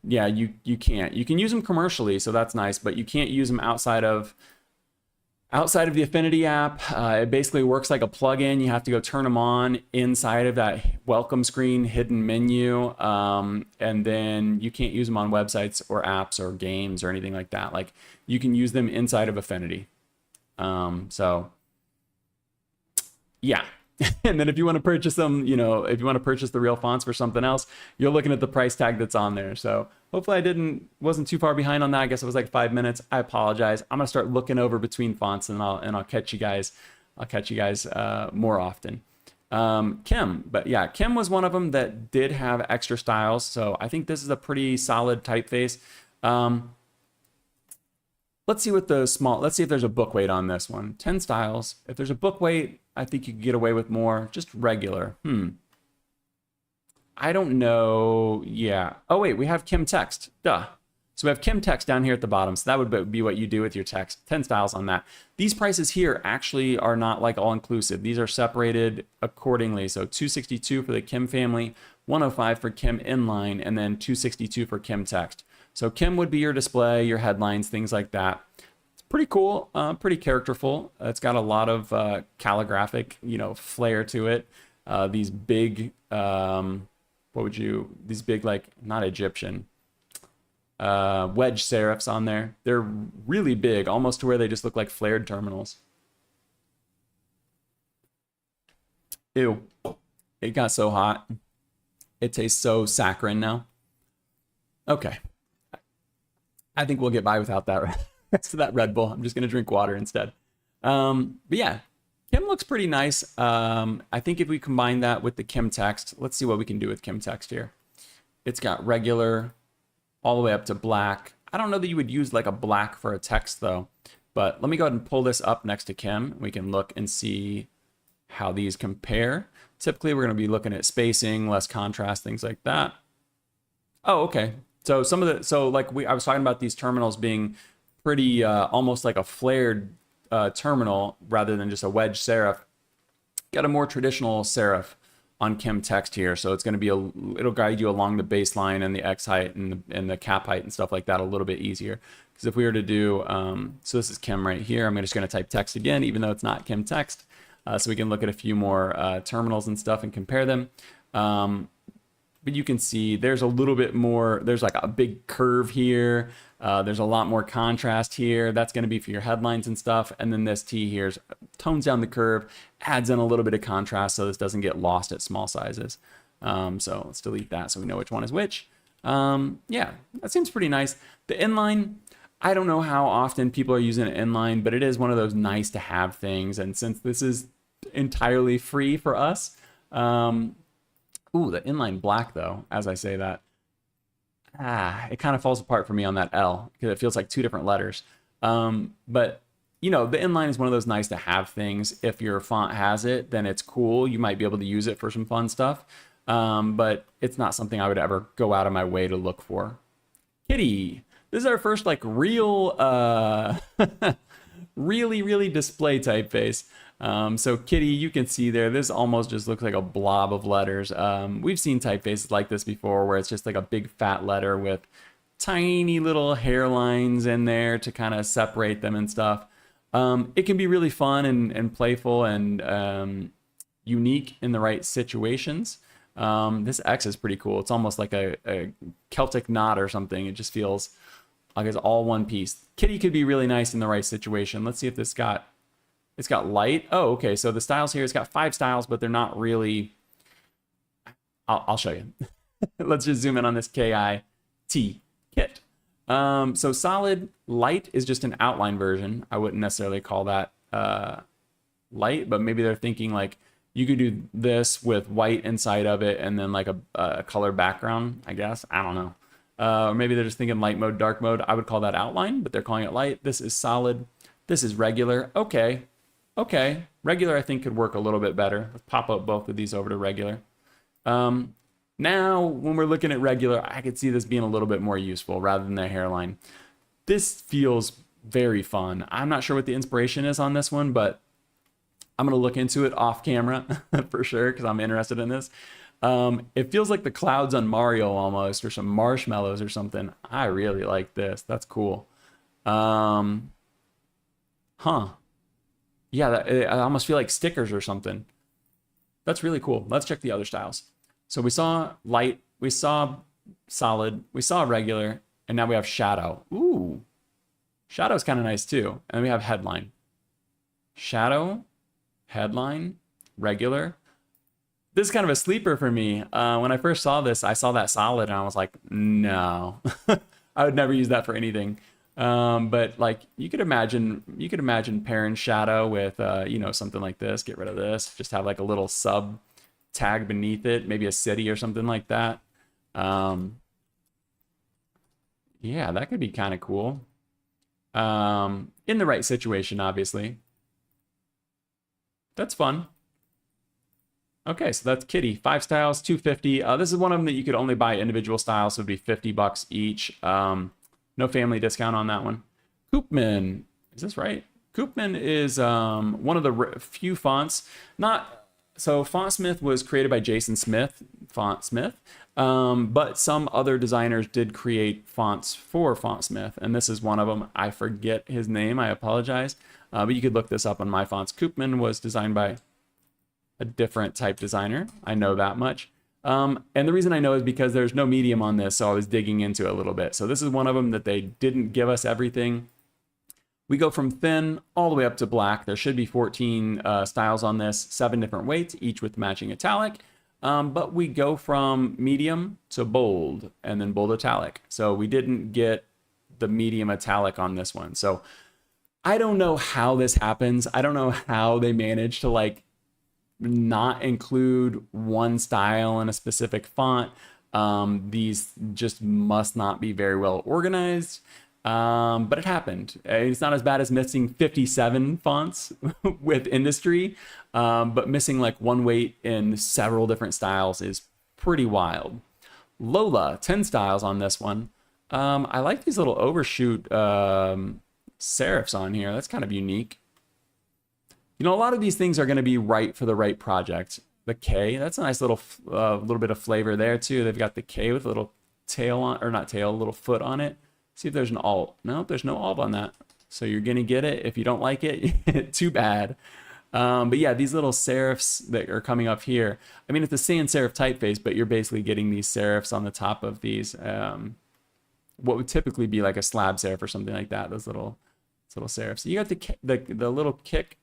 Yeah, you can't. You can use them commercially, so that's nice, but you can't use them outside of the Affinity app. It basically works like a plugin. You have to go turn them on inside of that welcome screen hidden menu, and then you can't use them on websites or apps or games or anything like that. Like you can use them inside of Affinity. So yeah. And then if you want to purchase them, if you want to purchase the real fonts for something else, you're looking at the price tag that's on there. So hopefully I wasn't too far behind on that. I guess it was like 5 minutes. I apologize. I'm gonna start looking over between fonts and I'll catch you guys. I'll catch you guys more often. Kim, but yeah, Kim was one of them that did have extra styles. So I think this is a pretty solid typeface. Let's see if there's a book weight on this one. 10 styles. If there's a book weight, I think you could get away with more. Just regular. I don't know. Yeah. Oh, wait, we have Kim text. Duh. So we have Kim text down here at the bottom. So that would be what you do with your text. 10 styles on that. These prices here actually are not like all inclusive. These are separated accordingly. So 262 for the Kim family, 105 for Kim inline, and then 262 for Kim text. So Kim would be your display, your headlines, things like that. It's pretty cool, pretty characterful. It's got a lot of calligraphic, flair to it. These big, these big, like, not Egyptian, wedge serifs on there. They're really big, almost to where they just look like flared terminals. Ew, it got so hot. It tastes so saccharine now. Okay. I think we'll get by without that rest of that Red Bull. I'm just going to drink water instead. But yeah, Kim looks pretty nice. I think if we combine that with the Kim text, let's see what we can do with Kim text here. It's got regular all the way up to black. I don't know that you would use like a black for a text though, but let me go ahead and pull this up next to Kim. We can look and see how these compare. Typically, we're going to be looking at spacing, less contrast, things like that. Oh, okay. So some of the, so like I was talking about these terminals being pretty almost like a flared terminal rather than just a wedge serif. Got a more traditional serif on Kim text here, so it's going to be it'll guide you along the baseline and the X height and the cap height and stuff like that a little bit easier. Because if we were to do, so this is Kim right here. I'm just going to type text again, even though it's not Kim text, so we can look at a few more terminals and stuff and compare them. But you can see there's a little bit more, there's like a big curve here. There's a lot more contrast here. That's going to be for your headlines and stuff. And then this T here tones down the curve, adds in a little bit of contrast so this doesn't get lost at small sizes. So let's delete that so we know which one is which. Yeah, that seems pretty nice. The inline, I don't know how often people are using an inline, but it is one of those nice to have things. And since this is entirely free for us, ooh, the inline black though, as I say that, it kind of falls apart for me on that L because it feels like two different letters. But you know, the inline is one of those nice to have things. If your font has it, then it's cool. You might be able to use it for some fun stuff. But it's not something I would ever go out of my way to look for. Kitty. This is our first like real, really display typeface. So Kitty, you can see there, this almost just looks like a blob of letters. We've seen typefaces like this before where it's just like a big fat letter with tiny little hairlines in there to kind of separate them and stuff. It can be really fun and playful and unique in the right situations. This X is pretty cool. It's almost like a Celtic knot or something. It just feels like it's all one piece. Kitty could be really nice in the right situation. Let's see if it's got light. Oh, okay. So the styles here, it's got 5 styles, but they're not really, I'll show you. Let's just zoom in on this KIT kit. So solid light is just an outline version. I wouldn't necessarily call that light, but maybe they're thinking like you could do this with white inside of it and then like a color background, I guess. I don't know. Or maybe they're just thinking light mode, dark mode. I would call that outline, but they're calling it light. This is solid. This is regular. Okay. Okay. Regular, I think, could work a little bit better. Let's pop up both of these over to regular. Now, when we're looking at regular, I could see this being a little bit more useful rather than the hairline. This feels very fun. I'm not sure what the inspiration is on this one, but I'm going to look into it off camera for sure because I'm interested in this. It feels like the clouds on Mario almost, or some marshmallows or something. I really like this. That's cool. Huh. Yeah, I almost feel like stickers or something. That's really cool. Let's check the other styles. So we saw light, we saw solid, we saw regular, and now we have shadow. Ooh, shadow's kind of nice too. And then we have headline. Shadow, headline, regular. This is kind of a sleeper for me. When I first saw this, I saw that solid and I was like, no, I would never use that for anything. But like you could imagine pairing shadow with, you know, something like this. Get rid of this. Just have like a little sub tag beneath it, maybe a city or something like that. Yeah, that could be kind of cool. In the right situation, obviously. That's fun. Okay, so that's Kitty. 5 styles, $250. This is one of them that you could only buy individual styles, so it'd be $50 each. No family discount on that one. Koopman, is this right? Koopman is one of the few fonts. So Fontsmith was created by Jason Smith, Fontsmith, but some other designers did create fonts for Fontsmith, and this is one of them. I forget his name, I apologize, but you could look this up on MyFonts. Koopman was designed by a different type designer. I know that much. And the reason I know is because there's no medium on this, so I was digging into it a little bit. So this is one of them that they didn't give us everything. We go from thin all the way up to black. There should be 14 styles on this, 7 different weights, each with matching italic. but we go from medium to bold and then bold italic. So we didn't get the medium italic on this one. So I don't know how this happens. I don't know how they manage to like not include one style in a specific font. These just must not be very well organized. But it happened. It's not as bad as missing 57 fonts with Industrie, but missing like one weight in several different styles is pretty wild. Lola, 10 styles on this one. I like these little overshoot serifs on here. That's kind of unique. You know, a lot of these things are going to be right for the right project. The K, that's a nice little bit of flavor there too. They've got the K with a little tail on, or not tail, a little foot on it. See if there's an alt. No, there's no alt on that. So you're going to get it. If you don't like it, too bad. But yeah, these little serifs that are coming up here. I mean, it's the sans serif typeface, but you're basically getting these serifs on the top of these. What would typically be like a slab serif or something like that. Those little serifs. You got the little kick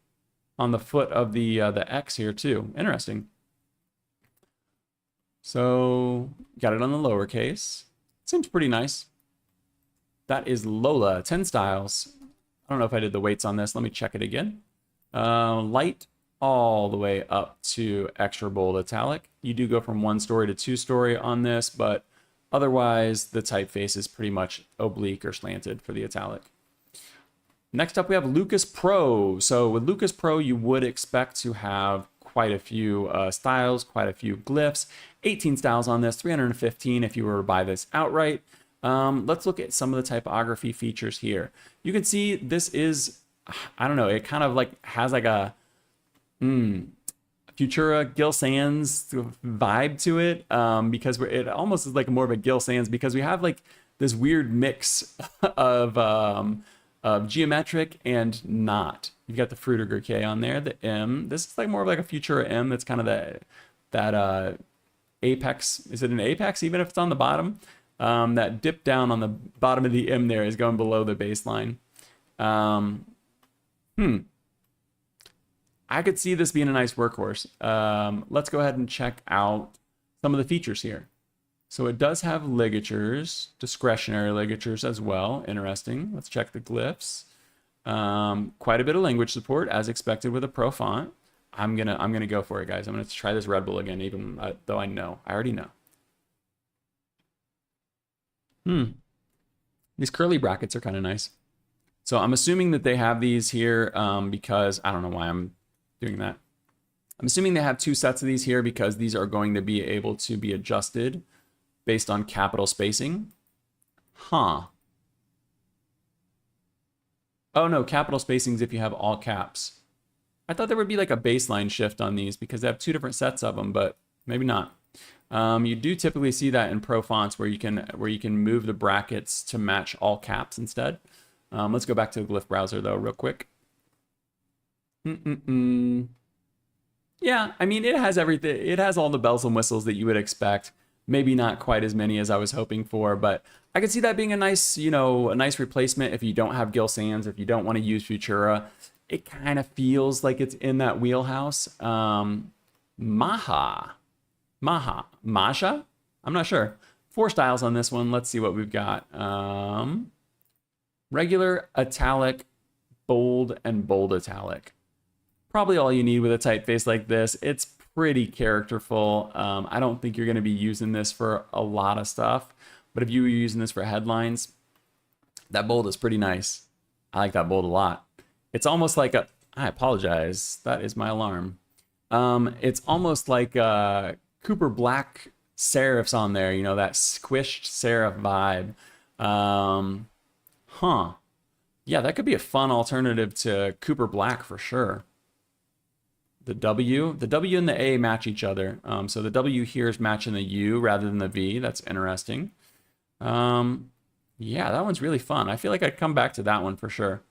on the foot of the X here too. Interesting. So got it on the lowercase. Seems pretty nice. That is Lola, 10 styles. I don't know if I did the weights on this. Let me check it again. Light all the way up to extra bold italic. You do go from 1 story to 2 story on this, but otherwise the typeface is pretty much oblique or slanted for the italic. Next up, we have Lucas Pro. So with Lucas Pro, you would expect to have quite a few styles, quite a few glyphs. 18 styles on this, 315 if you were to buy this outright. Let's look at some of the typography features here. You can see this is, I don't know, it kind of like has like a Futura Gil Sans vibe to it, because it almost is like more of a Gil Sans because we have like this weird mix of geometric and not. You've got the Frutiger K on there, the M. This is like more of like a Futura M. That's kind of that apex. Is it an apex even if it's on the bottom? That dip down on the bottom of the M there is going below the baseline. I could see this being a nice workhorse. Let's go ahead and check out some of the features here. So it does have ligatures, discretionary ligatures as well. Interesting. Let's check the glyphs. Quite a bit of language support as expected with a Pro font. I'm gonna go for it, guys. I'm gonna try this Red Bull again, even though I already know. These curly brackets are kind of nice. So I'm assuming that they have these here because I don't know why I'm doing that. I'm assuming they have 2 sets of these here because these are going to be able to be adjusted based on capital spacing. Oh no, capital spacings if you have all caps. I thought there would be like a baseline shift on these because they have 2 different sets of them, but maybe not. You do typically see that in Pro fonts where you can move the brackets to match all caps instead. Let's go back to the glyph browser though real quick. Yeah, I mean, it has everything. It has all the bells and whistles that you would expect. Maybe not quite as many as I was hoping for, but I could see that being a nice, a nice replacement if you don't have Gil Sans, if you don't want to use Futura. It kind of feels like it's in that wheelhouse. Maja? I'm not sure. 4 styles on this one. Let's see what we've got. Regular, italic, bold, and bold italic. Probably all you need with a typeface like this. It's pretty characterful. I don't think you're going to be using this for a lot of stuff, but if you were using this for headlines, that bold is pretty nice. I like that bold a lot. It's almost like a, I apologize, that is my alarm. It's almost like Cooper Black serifs on there, that squished serif vibe. Yeah, that could be a fun alternative to Cooper Black for sure. The W and the A match each other. So the W here is matching the U rather than the V. That's interesting. Yeah, that one's really fun. I feel like I'd come back to that one for sure.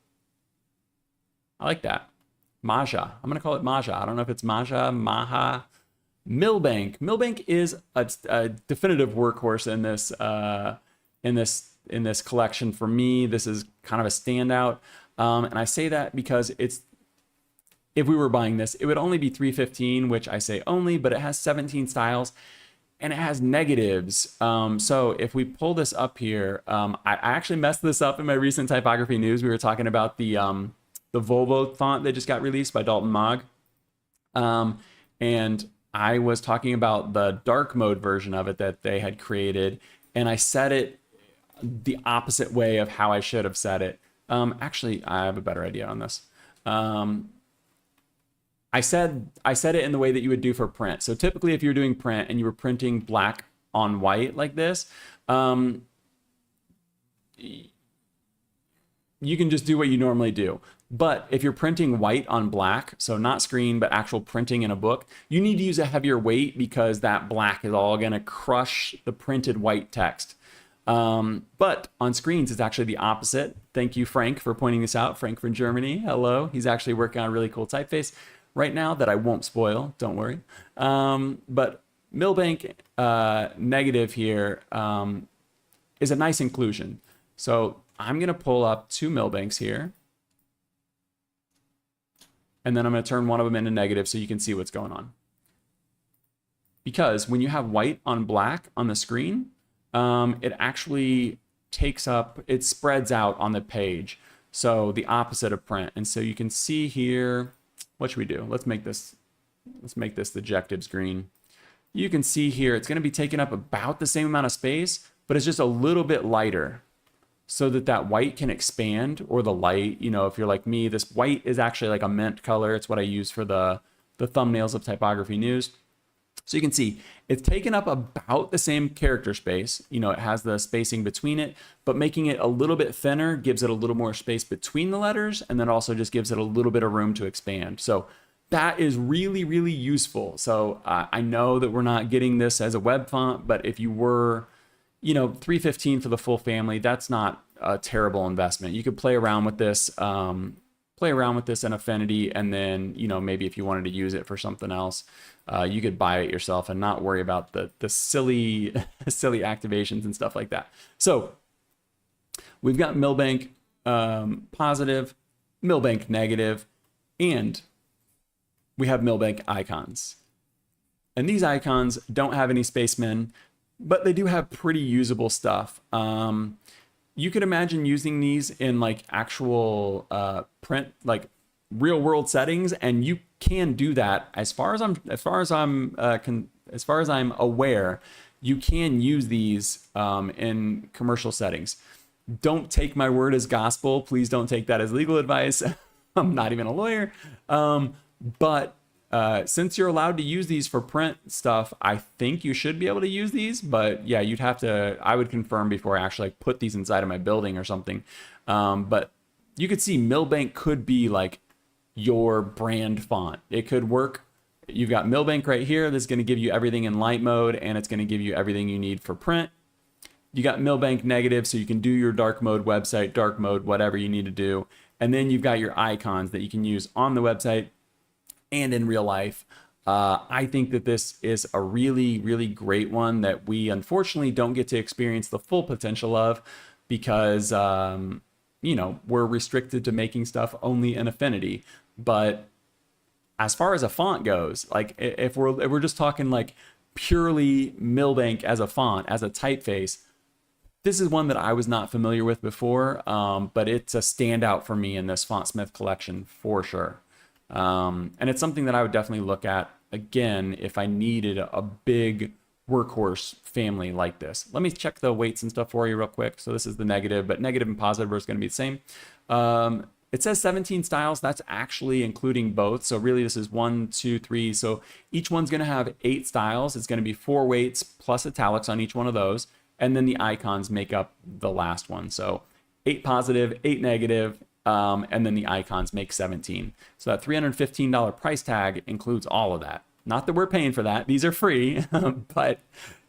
I like that. Maja. I'm going to call it Maja. I don't know if it's Maja, Maha. Millbank. Millbank is a definitive workhorse in this collection. For me, this is kind of a standout. And I say that because if we were buying this, it would only be $315, which I say only, but it has 17 styles and it has negatives. So if we pull this up here, I actually messed this up in my recent typography news. We were talking about the Volvo font that just got released by Dalton Mogg. And I was talking about the dark mode version of it that they had created, and I set it the opposite way of how I should have set it. Actually, I have a better idea on this. I said it in the way that you would do for print. So typically if you're doing print and you were printing black on white like this, you can just do what you normally do. But if you're printing white on black, so not screen, but actual printing in a book, you need to use a heavier weight because that black is all gonna crush the printed white text. But on screens, it's actually the opposite. Thank you, Frank, for pointing this out. Frank from Germany, hello. He's actually working on a really cool typeface right now that I won't spoil, don't worry. But Millbank negative here is a nice inclusion. So I'm gonna pull up 2 Millbanks here. And then I'm going to turn one of them into negative so you can see what's going on. Because when you have white on black on the screen, it actually takes up, it spreads out on the page. So the opposite of print. And so you can see here, what should we do? Let's make this the ejectives green. You can see here, it's going to be taking up about the same amount of space, but it's just a little bit lighter, so that white can expand, or the light, you know, if you're like me, this white is actually like a mint color. It's what I use for the thumbnails of typography news. So you can see it's taken up about the same character space. You know, it has the spacing between it, but making it a little bit thinner gives it a little more space between the letters, and then also just gives it a little bit of room to expand. So that is really, really useful. So I know that we're not getting this as a web font, but if you were, you know, $315 for the full family, that's not a terrible investment. You could play around with this in Affinity, and then, you know, maybe if you wanted to use it for something else, you could buy it yourself and not worry about the silly silly activations and stuff like that. So we've got Millbank positive, Millbank negative, and we have Millbank icons. And these icons don't have any spacemen, but they do have pretty usable stuff. You could imagine using these in like actual print, like real world settings, and you can do that. As far as I'm aware, you can use these in commercial settings. Don't take my word as gospel. Please don't take that as legal advice. I'm not even a lawyer, but since you're allowed to use these for print stuff, I think you should be able to use these. But yeah, you'd have to, I would confirm before I actually like put these inside of my building or something. But you could see Millbank could be like your brand font. It could work. You've got Millbank right here. That's going to give you everything in light mode, and it's going to give you everything you need for print. You got Millbank negative, so you can do your dark mode website, dark mode, whatever you need to do. And then you've got your icons that you can use on the website and in real life. I think that this is a really, really great one that we unfortunately don't get to experience the full potential of because, you know, we're restricted to making stuff only in Affinity. But as far as a font goes, like if we're just talking like purely Millbank as a font, as a typeface, this is one that I was not familiar with before, but it's a standout for me in this Fontsmith collection for sure. And it's something that I would definitely look at again if I needed a big workhorse family like this. Let me check the weights and stuff for you real quick. So this is the negative, but negative and positive are going to be the same. It says 17 styles. That's actually including both. So really this is 1, 2, 3. So each one's going to have 8 styles. It's going to be 4 weights plus italics on each one of those. And then the icons make up the last one. So 8 positive, 8 negative, and then the icons make 17. So that $315 price tag includes all of that. Not that we're paying for that. These are free, but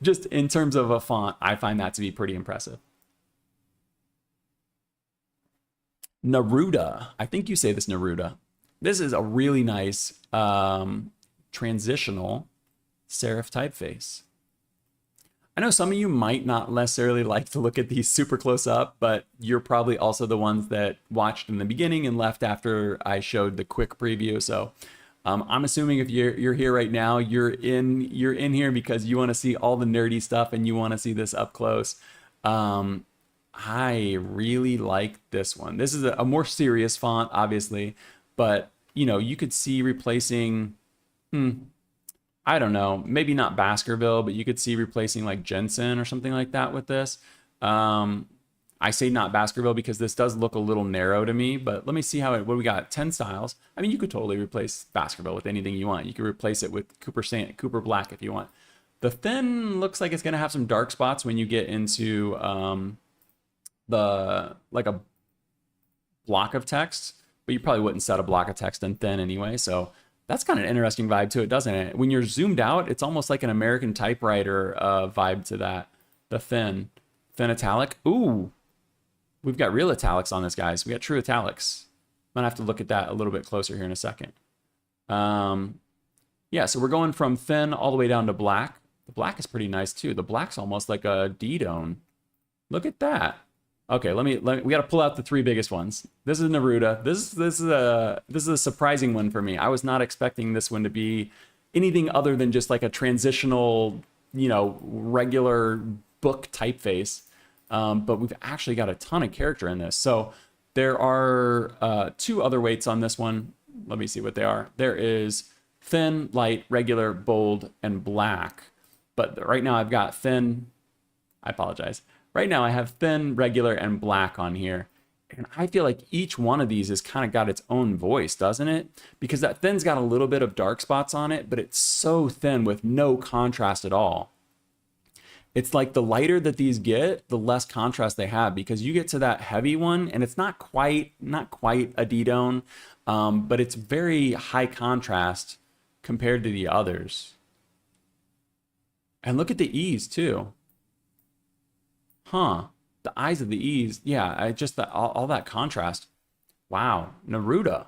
just in terms of a font, I find that to be pretty impressive. Neruda. I think you say this Neruda. This is a really nice transitional serif typeface. I know some of you might not necessarily like to look at these super close up, but you're probably also the ones that watched in the beginning and left after I showed the quick preview. So I'm assuming if you're here right now, you're in here because you want to see all the nerdy stuff and you want to see this up close. I really like this one. This is a more serious font, obviously, but you know, you could see replacing, I don't know, maybe not Baskerville, but you could see replacing like Jensen or something like that with this. I say not Baskerville because this does look a little narrow to me, but let me see what we got. 10 styles. I mean, you could totally replace Baskerville with anything you want. You could replace it with Cooper Black if you want. The thin looks like it's going to have some dark spots when you get into like a block of text, but you probably wouldn't set a block of text in thin anyway. So that's kind of an interesting vibe to it, doesn't it? When you're zoomed out, it's almost like an American typewriter vibe to that. The thin italic. Ooh, we've got real italics on this, guys. We got true italics. I'm gonna have to look at that a little bit closer here in a second. Yeah, so we're going from thin all the way down to black. The black is pretty nice too. The black's almost like a D-Done. Look at that. Okay, we got to pull out the three biggest ones. This is Neruda. This is a surprising one for me. I was not expecting this one to be anything other than just like a transitional, you know, regular book typeface. But we've actually got a ton of character in this. So there are two other weights on this one. Let me see what they are. There is thin, light, regular, bold, and black. But right now I've got thin. I apologize. Right now I have thin, regular, and black on here. And I feel like each one of these has kind of got its own voice, doesn't it? Because that thin's got a little bit of dark spots on it, but it's so thin with no contrast at all. It's like the lighter that these get, the less contrast they have, because you get to that heavy one and it's not quite a D-Done, but it's very high contrast compared to the others. And look at the E's too. Huh, the eyes of the E's. Yeah, all that contrast. Wow, Neruda.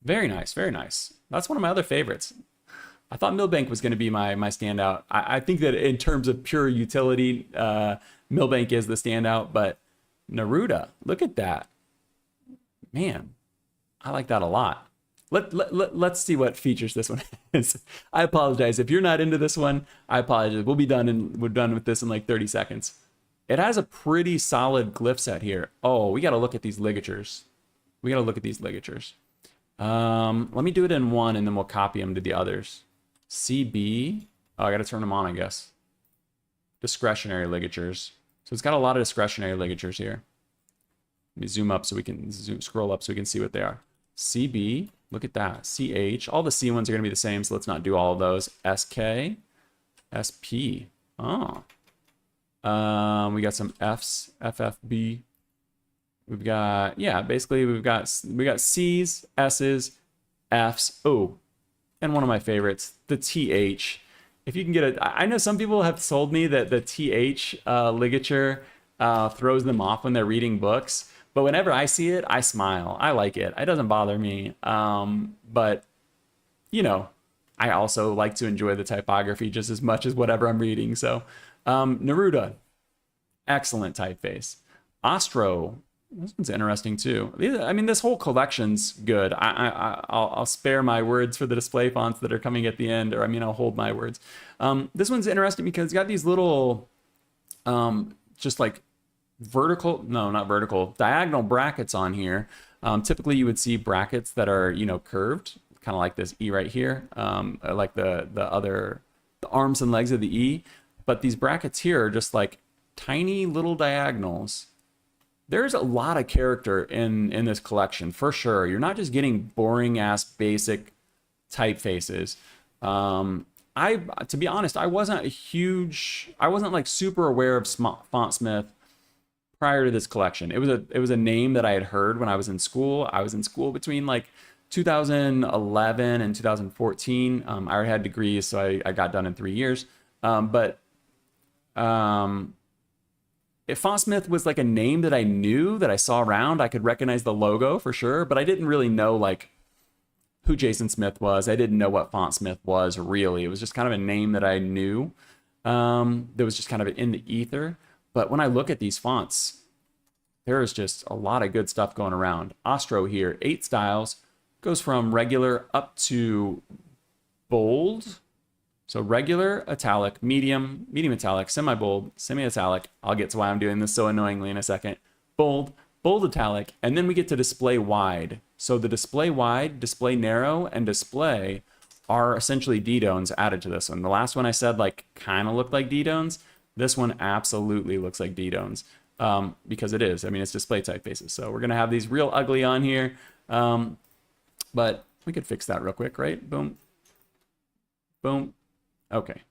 Very nice, very nice. That's one of my other favorites. I thought Millbank was going to be my standout. I think that in terms of pure utility, Millbank is the standout, but Neruda, look at that. Man, I like that a lot. Let's see what features this one is. I apologize. If you're not into this one, I apologize. We're done with this in like 30 seconds. It has a pretty solid glyph set here. Oh, we got to look at these ligatures. Let me do it in one and then we'll copy them to the others. CB. Oh, I got to turn them on, I guess. Discretionary ligatures. So it's got a lot of discretionary ligatures here. Let me zoom up so we can scroll up so we can see what they are. CB. Look at that. CH. All the C ones are going to be the same, so let's not do all of those. SK. SP. Oh. We got some F's, FFB. We've got, yeah, basically we got C's, S's, F's. Oh, and one of my favorites, the TH. If you can get I know some people have told me that the TH ligature throws them off when they're reading books, but whenever I see it, I smile. I like it. It doesn't bother me. But you know, I also like to enjoy the typography just as much as whatever I'm reading. So Neruda, excellent typeface. Ostro, this one's interesting too. I mean, this whole collection's good. I'll spare my words for the display fonts that are coming at the end, or I mean, I'll hold my words. This one's interesting because it's got these little, just like diagonal brackets on here. Typically you would see brackets that are, you know, curved, kind of like this E right here, like the arms and legs of the E. But these brackets here are just like tiny little diagonals. There's a lot of character in this collection, for sure. You're not just getting boring ass basic typefaces. To be honest, I wasn't like super aware of Fontsmith prior to this collection. It was a name that I had heard when I was in school. I was in school between like 2011 and 2014. I already had degrees, so I got done in 3 years. If Fontsmith was like a name that I knew, that I saw around, I could recognize the logo for sure, but I didn't really know like who Jason Smith was. I didn't know what Fontsmith was really. It was just kind of a name that I knew. that was just kind of in the ether. But when I look at these fonts, there is just a lot of good stuff going around. Ostro here, 8 styles, goes from regular up to bold. So regular, italic, medium, medium italic, semi-bold, semi-italic. I'll get to why I'm doing this so annoyingly in a second. Bold, bold italic, and then we get to display wide. So the display wide, display narrow, and display are essentially D-dones added to this one. The last one I said like kind of looked like D-dones. This one absolutely looks like D-dones. Because it is. I mean, it's display typefaces. So we're going to have these real ugly on here. But we could fix that real quick, right? Boom. Boom. Okay.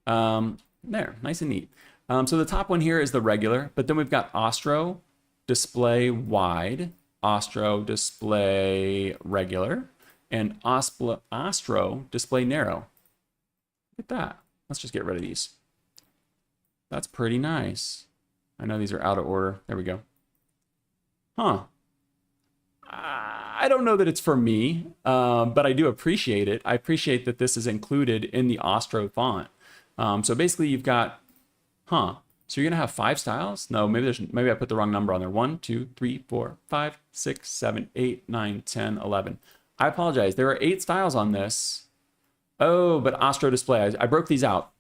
There. Nice and neat. So the top one here is the regular. But then we've got Ostro, display wide, Ostro, display regular, and Ostro, display narrow. Look at that. Let's just get rid of these. That's pretty nice. I know these are out of order. There we go. Huh. I don't know that it's for me, but I do appreciate it. I appreciate that this is included in the Ostro font. So basically you've got, So you're going to have 5 styles? No, maybe I put the wrong number on there. 1, 2, 3, 4, 5, 6, 7, 8, 9, 10, 11. I apologize. There are 8 styles on this. Oh, but Ostro display. I broke these out.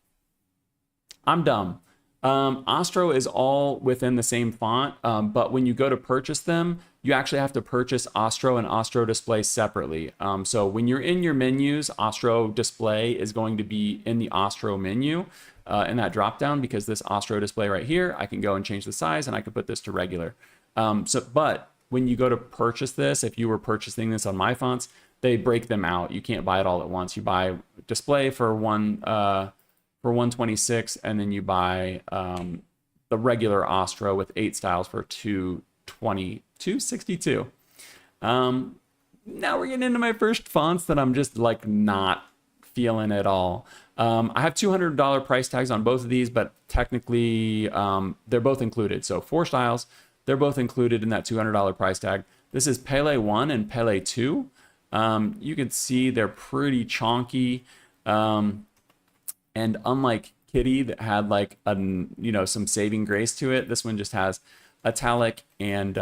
I'm dumb. Ostro is all within the same font, but when you go to purchase them, you actually have to purchase Ostro and Ostro display separately. So when you're in your menus, Ostro display is going to be in the Ostro menu in that drop down, because this Ostro display right here, I can go and change the size and I can put this to regular. But when you go to purchase this, if you were purchasing this on MyFonts, they break them out. You can't buy it all at once. You buy display for 126, and then you buy the regular Ostro with 8 styles for 262. Now we're getting into my first fonts that I'm just like not feeling at all. I have $200 price tags on both of these, but technically they're both included. So 4 styles, they're both included in that $200 price tag. This is Pele 1 and Pele 2. You can see they're pretty chonky. And unlike Kitty that had like some saving grace to it, this one just has italic and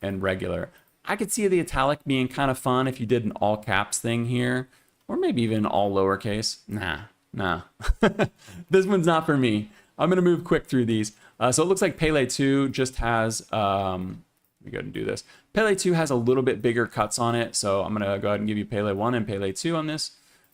regular. I could see the italic being kind of fun if you did an all caps thing here, or maybe even all lowercase. Nah. This one's not for me. I'm gonna move quick through these. So it looks like Pele 2 just has. Let me go ahead and do this. Pele 2 has a little bit bigger cuts on it, so I'm gonna go ahead and give you Pele 1 and Pele 2 on this.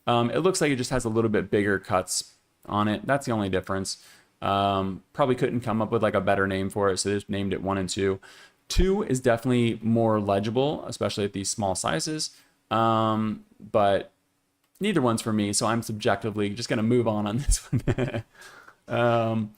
It looks like it just has a little bit bigger cuts on it. That's the only difference. Probably couldn't come up with like a better name for it, so they just named it 1 and 2. 2 is definitely more legible, especially at these small sizes. But neither one's for me, so I'm subjectively just going to move on this one.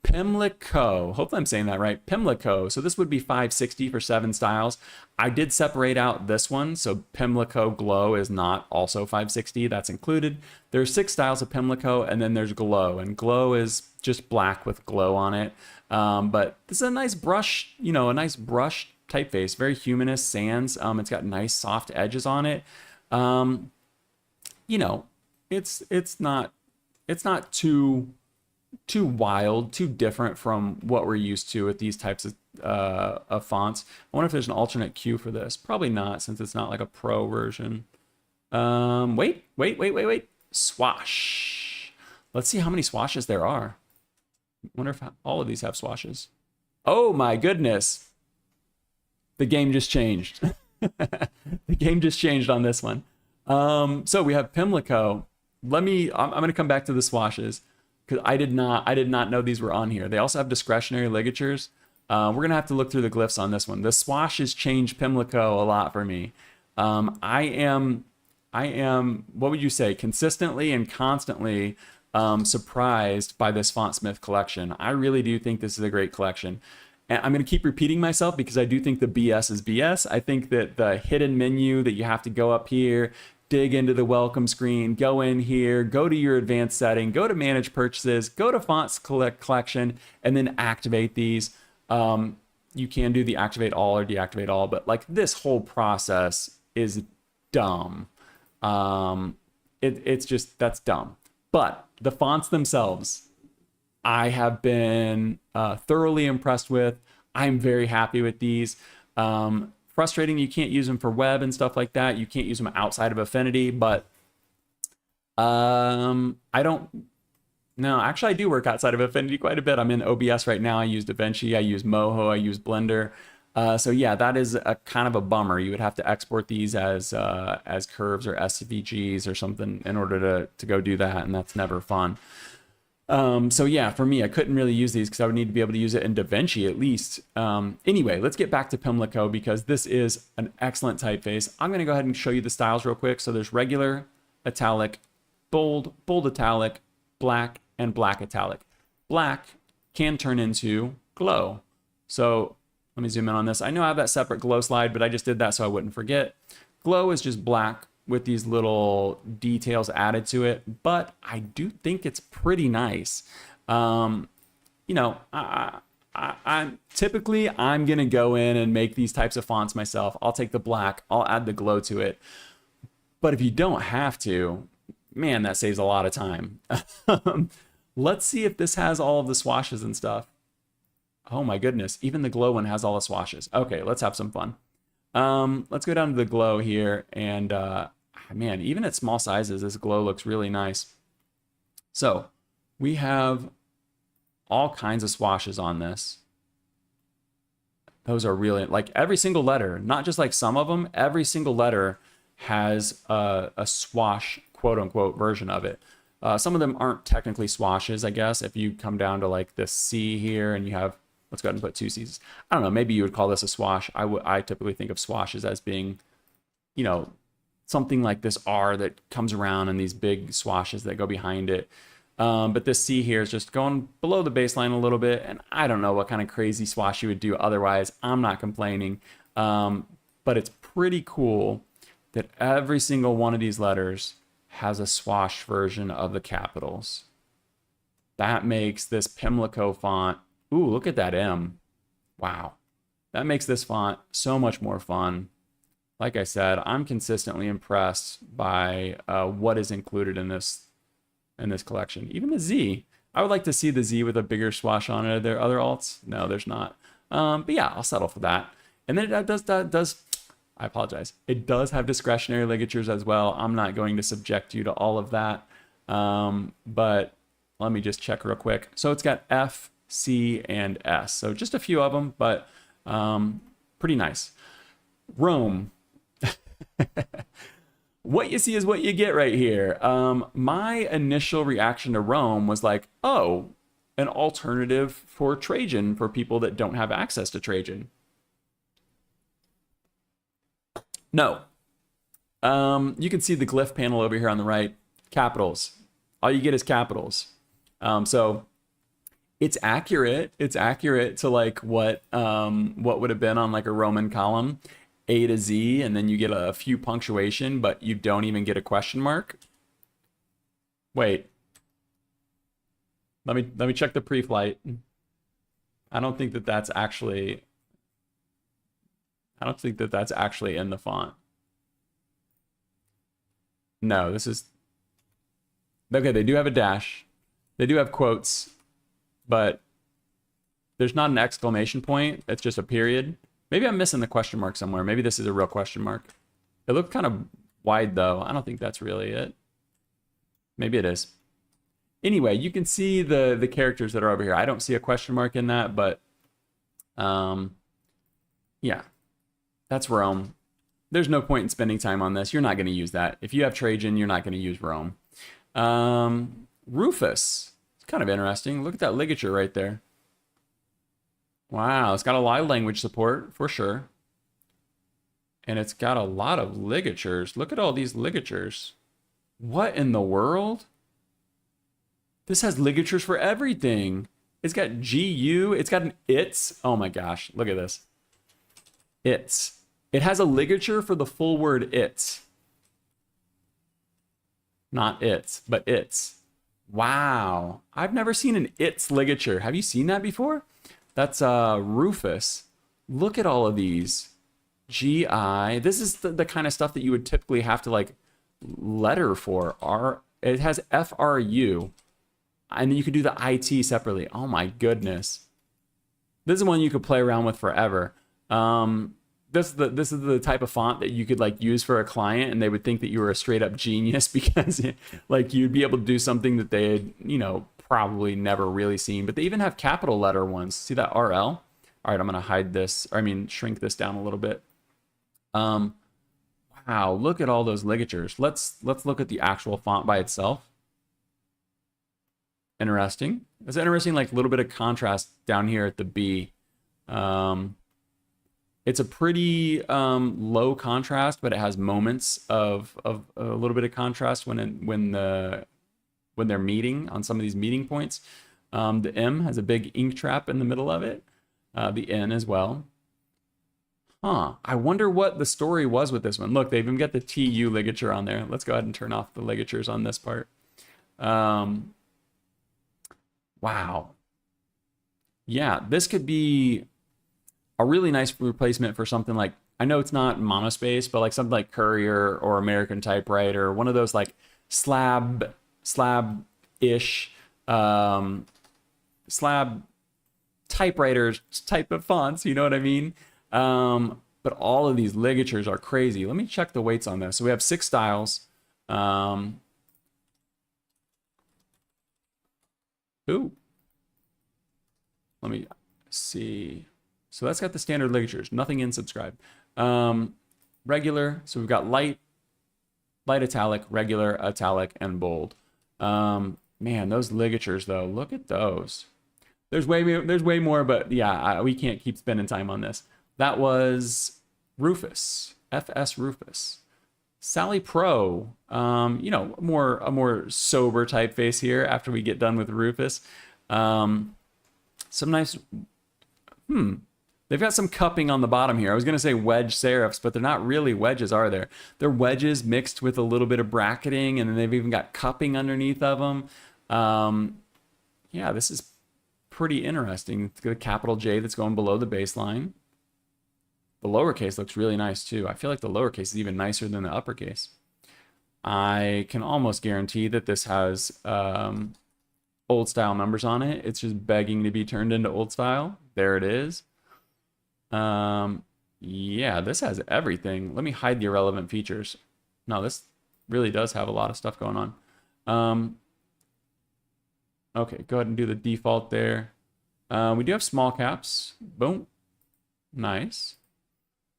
Pimlico. Hopefully I'm saying that right. Pimlico. So this would be 560 for 7 styles. I did separate out this one. So Pimlico Glow is not also 560. That's included. There's 6 styles of Pimlico, and then there's Glow. And Glow is just black with glow on it. But this is a nice brush, a nice brush typeface. Very humanist sans. It's got nice soft edges on it. It's not too wild, too different from what we're used to with these types of fonts. I wonder if there's an alternate Q for this. Probably not, since it's not like a pro version. Wait. Swash. Let's see how many swashes there are. I wonder if all of these have swashes. Oh my goodness. The game just changed. The game just changed on this one. So we have Pimlico. I'm going to come back to the swashes, because I did not know these were on here. They also have discretionary ligatures. We're going to have to look through the glyphs on this one. The swashes changed Pimlico a lot for me. I am, what would you say, consistently and constantly surprised by this Fontsmith collection. I really do think this is a great collection. And I'm going to keep repeating myself because I do think the BS is BS. I think that the hidden menu that you have to go up here, dig into the welcome screen, go in here, go to your advanced setting, go to manage purchases, go to fonts collection, and then activate these. You can do the activate all or deactivate all, but like this whole process is dumb. It's just, that's dumb. But the fonts themselves, I have been thoroughly impressed with. I'm very happy with these. Frustrating you can't use them for web and stuff like that. You can't use them outside of Affinity, but I don't. No, actually, I do work outside of Affinity quite a bit. I'm in OBS right now. I use DaVinci, I use Moho, I use Blender. So yeah, that is a kind of a bummer. You would have to export these as curves or SVGs or something in order to go do that, and that's never fun. So yeah, for me, I couldn't really use these because I would need to be able to use it in DaVinci at least. Anyway, let's get back to Pimlico because this is an excellent typeface. I'm going to go ahead and show you the styles real quick. So there's regular, italic, bold, bold italic, black, and black italic. Black can turn into glow. So let me zoom in on this. I know I have that separate glow slide, but I just did that so I wouldn't forget. Glow is just black with these little details added to it, but I do think it's pretty nice. You know, I'm typically gonna go in and make these types of fonts myself. I'll take the black, I'll add the glow to it. But if you don't have to, man, that saves a lot of time. Let's see if this has all of the swashes and stuff. Oh my goodness, even the glow one has all the swashes. Okay, let's have some fun. Let's go down to the glow here, and man, even at small sizes, this glow looks really nice. So we have all kinds of swashes on this. Those are really, like every single letter, not just like some of them, every single letter has a swash, quote unquote, version of it. Some of them aren't technically swashes, I guess. If you come down to like this C here and you have, let's go ahead and put two C's. I don't know, maybe you would call this a swash. I typically think of swashes as being, you know, something like this R that comes around and these big swashes that go behind it. But this C here is just going below the baseline a little bit. And I don't know what kind of crazy swash you would do otherwise. I'm not complaining. But it's pretty cool that every single one of these letters has a swash version of the capitals. That makes this Pimlico font, ooh, look at that M. Wow. That makes this font so much more fun. Like I said, I'm consistently impressed by what is included in this collection. Even the Z. I would like to see the Z with a bigger swash on it. Are there other alts? No, there's not. But yeah, I'll settle for that. And then it does I apologize. It does have discretionary ligatures as well. I'm not going to subject you to all of that. But let me just check real quick. So it's got F, C, and S. So just a few of them, but pretty nice. Rome. What you see is what you get right here. My initial reaction to Rome was like, oh, an alternative for Trajan for people that don't have access to Trajan. No. You can see the glyph panel over here on the right. Capitals. All you get is capitals. So it's accurate. It's accurate to like what would have been on like a Roman column, A to Z, and then you get a few punctuation, but you don't even get a question mark. Wait. Let me check the pre-flight. I don't think that that's actually in the font. No, this is okay. They do have a dash. They do have quotes, but there's not an exclamation point. It's just a period. Maybe I'm missing the question mark somewhere. Maybe this is a real question mark. It looked kind of wide though. I don't think that's really it. Maybe it is. Anyway, you can see the characters that are over here. I don't see a question mark in that, but yeah, that's Rome. There's no point in spending time on this. You're not going to use that. If you have Trajan, you're not going to use Rome. Rufus. It's kind of interesting. Look at that ligature right there. Wow, it's got a lot of language support for sure. And it's got a lot of ligatures. Look at all these ligatures. What in the world? This has ligatures for everything. It's got GU. It's got an its. Oh my gosh, look at this. Its. It has a ligature for the full word its. Not its, but its. Wow. I've never seen an its ligature. Have you seen that before? That's Rufus. Look at all of these. GI. This is the kind of stuff that you would typically have to like letter for. it has FRU, and then you could do the IT separately. Oh my goodness. This is one you could play around with forever. This is the type of font that you could like use for a client, and they would think that you were a straight up genius because like you'd be able to do something that they had, you know, probably never really seen. But they even have capital letter ones. See that RL? All right, I'm gonna hide this, or I mean shrink this down a little bit. Wow, look at all those ligatures. Let's look at the actual font by itself. Interesting. It's interesting, like a little bit of contrast down here at the B. It's a pretty low contrast, but it has moments of a little bit of contrast when they're meeting on some of these meeting points. The M has a big ink trap in the middle of it. The N as well. Huh. I wonder what the story was with this one. Look, they even got the TU ligature on there. Let's go ahead and turn off the ligatures on this part. Wow. Yeah, this could be a really nice replacement for something like, I know it's not monospace, but like something like Courier or American Typewriter, one of those like slab-ish, slab typewriters type of fonts, you know what I mean? But all of these ligatures are crazy. Let me check the weights on this. So we have 6 styles. Ooh. Let me see. So that's got the standard ligatures, nothing in subscribe. Regular, so we've got light italic, regular, italic, and bold. Man, those ligatures though, look at those. There's way more, but yeah, we can't keep spending time on this. That was Rufus, FS Rufus. Sally Pro, you know, a more sober typeface here after we get done with Rufus. Some nice, they've got some cupping on the bottom here. I was going to say wedge serifs, but they're not really wedges, are there? They're wedges mixed with a little bit of bracketing, and then they've even got cupping underneath of them. Yeah, this is pretty interesting. It's got a capital J that's going below the baseline. The lowercase looks really nice too. I feel like the lowercase is even nicer than the uppercase. I can almost guarantee that this has old style numbers on it. It's just begging to be turned into old style. There it is. Yeah, this has everything. Let me hide the irrelevant features. No, this really does have a lot of stuff going on. Okay, go ahead and do the default there. We do have small caps. Boom. Nice.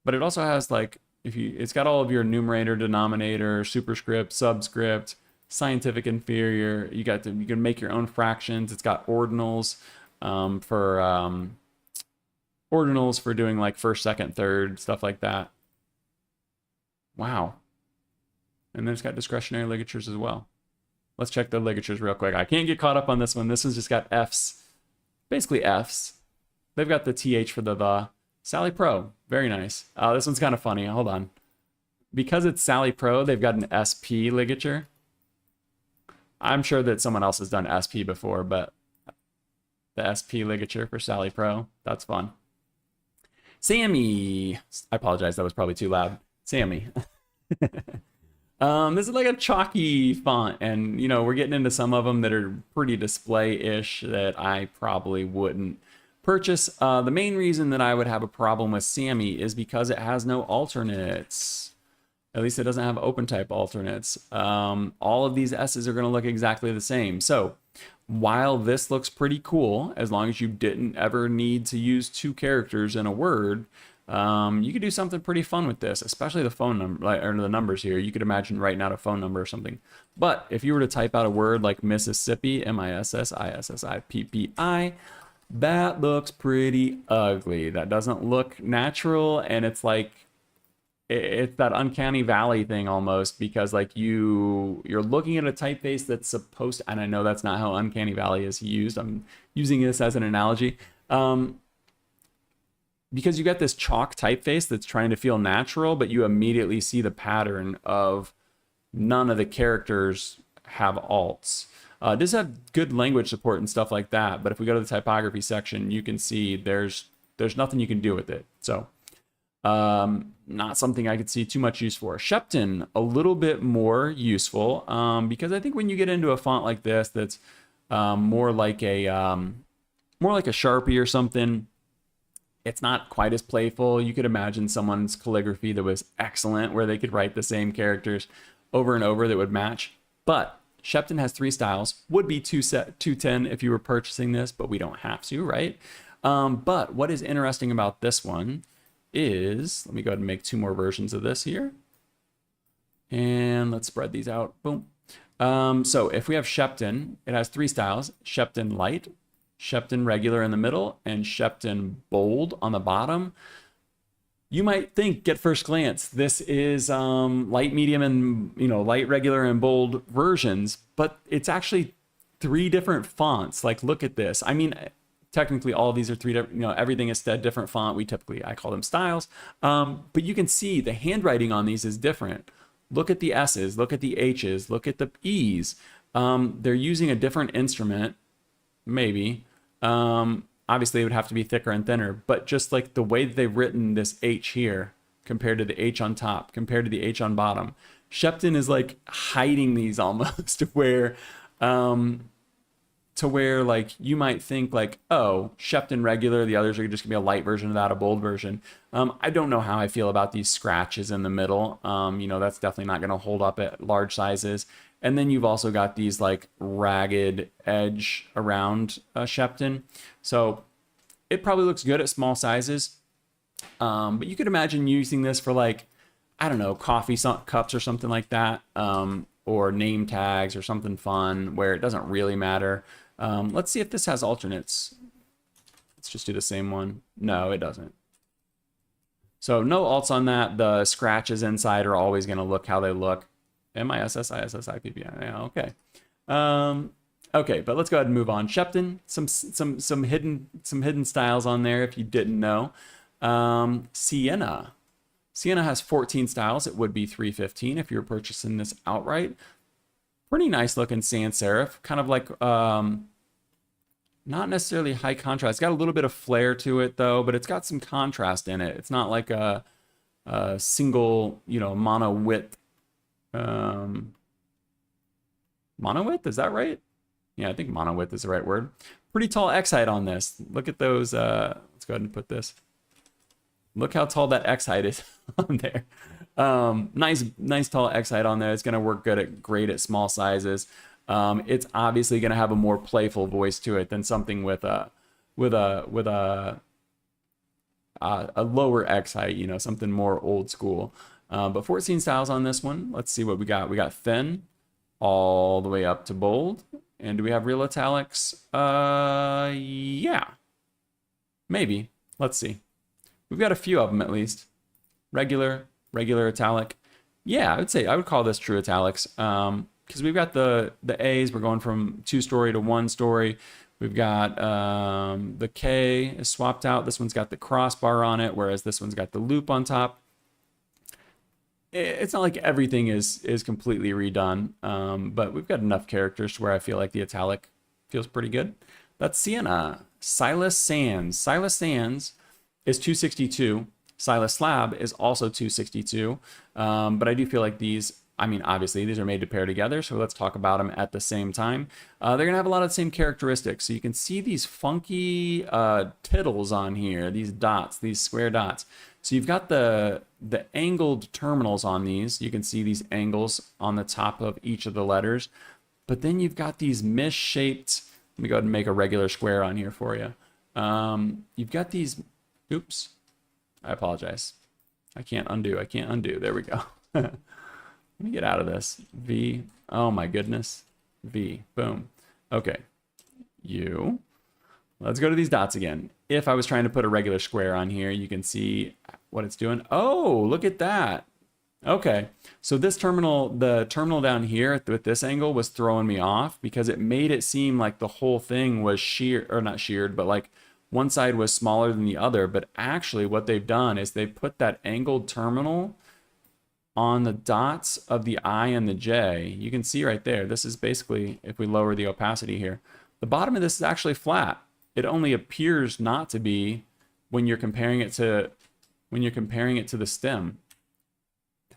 But it also has like, it's got all of your numerator, denominator, superscript, subscript, scientific inferior. You can make your own fractions. It's got ordinals for doing like first, second, third, stuff like that. Wow. And then it's got discretionary ligatures as well. Let's check the ligatures real quick. I can't get caught up on this one. This one's just got F's, basically F's. They've got the TH for the. Sally Pro, very nice. This one's kind of funny. Hold on. Because it's Sally Pro, they've got an SP ligature. I'm sure that someone else has done SP before, but the SP ligature for Sally Pro, that's fun. Sammy. I apologize, that was probably too loud. Sammy. This is like a chalky font, and you know, we're getting into some of them that are pretty display-ish that I probably wouldn't purchase. The main reason that I would have a problem with Sammy is because it has no alternates. At least it doesn't have open type alternates. All of these S's are going to look exactly the same. So while this looks pretty cool, as long as you didn't ever need to use 2 characters in a word, you could do something pretty fun with this, especially the phone number, or the numbers here. You could imagine writing out a phone number or something. But if you were to type out a word like Mississippi, MISSISSIPPI, that looks pretty ugly. That doesn't look natural, and it's like it's that uncanny valley thing almost, because like you're looking at a typeface that's supposed to, and I know that's not how uncanny valley is used. I'm using this as an analogy. Because you got this chalk typeface that's trying to feel natural, but you immediately see the pattern of none of the characters have alts. It does have good language support and stuff like that, but if we go to the typography section, you can see there's nothing you can do with it. So Not something I could see too much use for. Shepton, a little bit more useful, because I think when you get into a font like this, that's more like a Sharpie or something, it's not quite as playful. You could imagine someone's calligraphy that was excellent, where they could write the same characters over and over that would match. But Shepton has 3 styles, would be 210 if you were purchasing this, but we don't have to, right? But what is interesting about this one is, let me go ahead and make 2 more versions of this here. And let's spread these out. Boom. So if we have Shepton, it has 3 styles: Shepton Light, Shepton Regular in the middle, and Shepton Bold on the bottom. You might think at first glance this is light, medium, and light, regular, and bold versions, but it's actually 3 different fonts. Like, look at this. I mean, technically all of these are 3 different, everything is a different font. I call them styles. But you can see the handwriting on these is different. Look at the S's, look at the H's, look at the E's. They're using a different instrument, maybe. Obviously, it would have to be thicker and thinner, but just like the way that they've written this H here compared to the H on top, compared to the H on bottom, Shepton is like hiding these almost to where like you might think like, oh, Shepton Regular, the others are just gonna be a light version of that, a bold version. I don't know how I feel about these scratches in the middle. That's definitely not gonna hold up at large sizes. And then you've also got these like ragged edge around Shepton. So it probably looks good at small sizes. But you could imagine using this for like, I don't know, coffee cups or something like that. Or name tags or something fun where it doesn't really matter. Let's see if this has alternates. Let's just do the same one. No, it doesn't. So no alts on that. The scratches inside are always going to look how they look. MISSISSIPP. Yeah, okay. Okay, but let's go ahead and move on. Shepton, some hidden styles on there if you didn't know. Siena. Siena has 14 styles. It would be $315 if you were purchasing this outright. Pretty nice looking sans serif, kind of like not necessarily high contrast. It's got a little bit of flair to it though, but it's got some contrast in it. It's not like a single, mono width. Monowidth, is that right? Yeah, I think monowidth is the right word. Pretty tall X height on this. Look at those. Let's go ahead and put this. Look how tall that X height is on there. Nice tall X height on there. It's gonna work great at small sizes. It's obviously gonna have a more playful voice to it than something with a lower X height. Something more old school. But 14 styles on this one. Let's see what we got. We got thin all the way up to bold. And do we have real italics? Yeah. Maybe. Let's see. We've got a few of them at least. Regular italic. Yeah, I would call this true italics. Because we've got the A's. We're going from 2-story to 1-story. We've got the K is swapped out. This one's got the crossbar on it, whereas this one's got the loop on top. It's not like everything is completely redone, but we've got enough characters to where I feel like the italic feels pretty good. That's Siena. Silas Sans. Silas Sans is 262. Silas Slab is also 262. But I do feel like these, obviously these are made to pair together, so let's talk about them at the same time. They're gonna have a lot of the same characteristics. So you can see these funky tittles on here, these dots, these square dots. So you've got the angled terminals on these. You can see these angles on the top of each of the letters. But then you've got these misshaped, let me go ahead and make a regular square on here for you. You've got these, oops, I apologize. I can't undo. There we go. Let me get out of this. V, oh my goodness. V, boom. Okay, U. Let's go to these dots again. If I was trying to put a regular square on here, you can see what it's doing. Oh, look at that. Okay, so this terminal, the terminal down here with this angle was throwing me off because it made it seem like the whole thing was sheared, or not sheared, but like one side was smaller than the other. But actually what they've done is they put that angled terminal on the dots of the I and the J. You can see right there, this is basically, if we lower the opacity here, the bottom of this is actually flat. It only appears not to be when you're comparing it to when you're comparing it to the stem.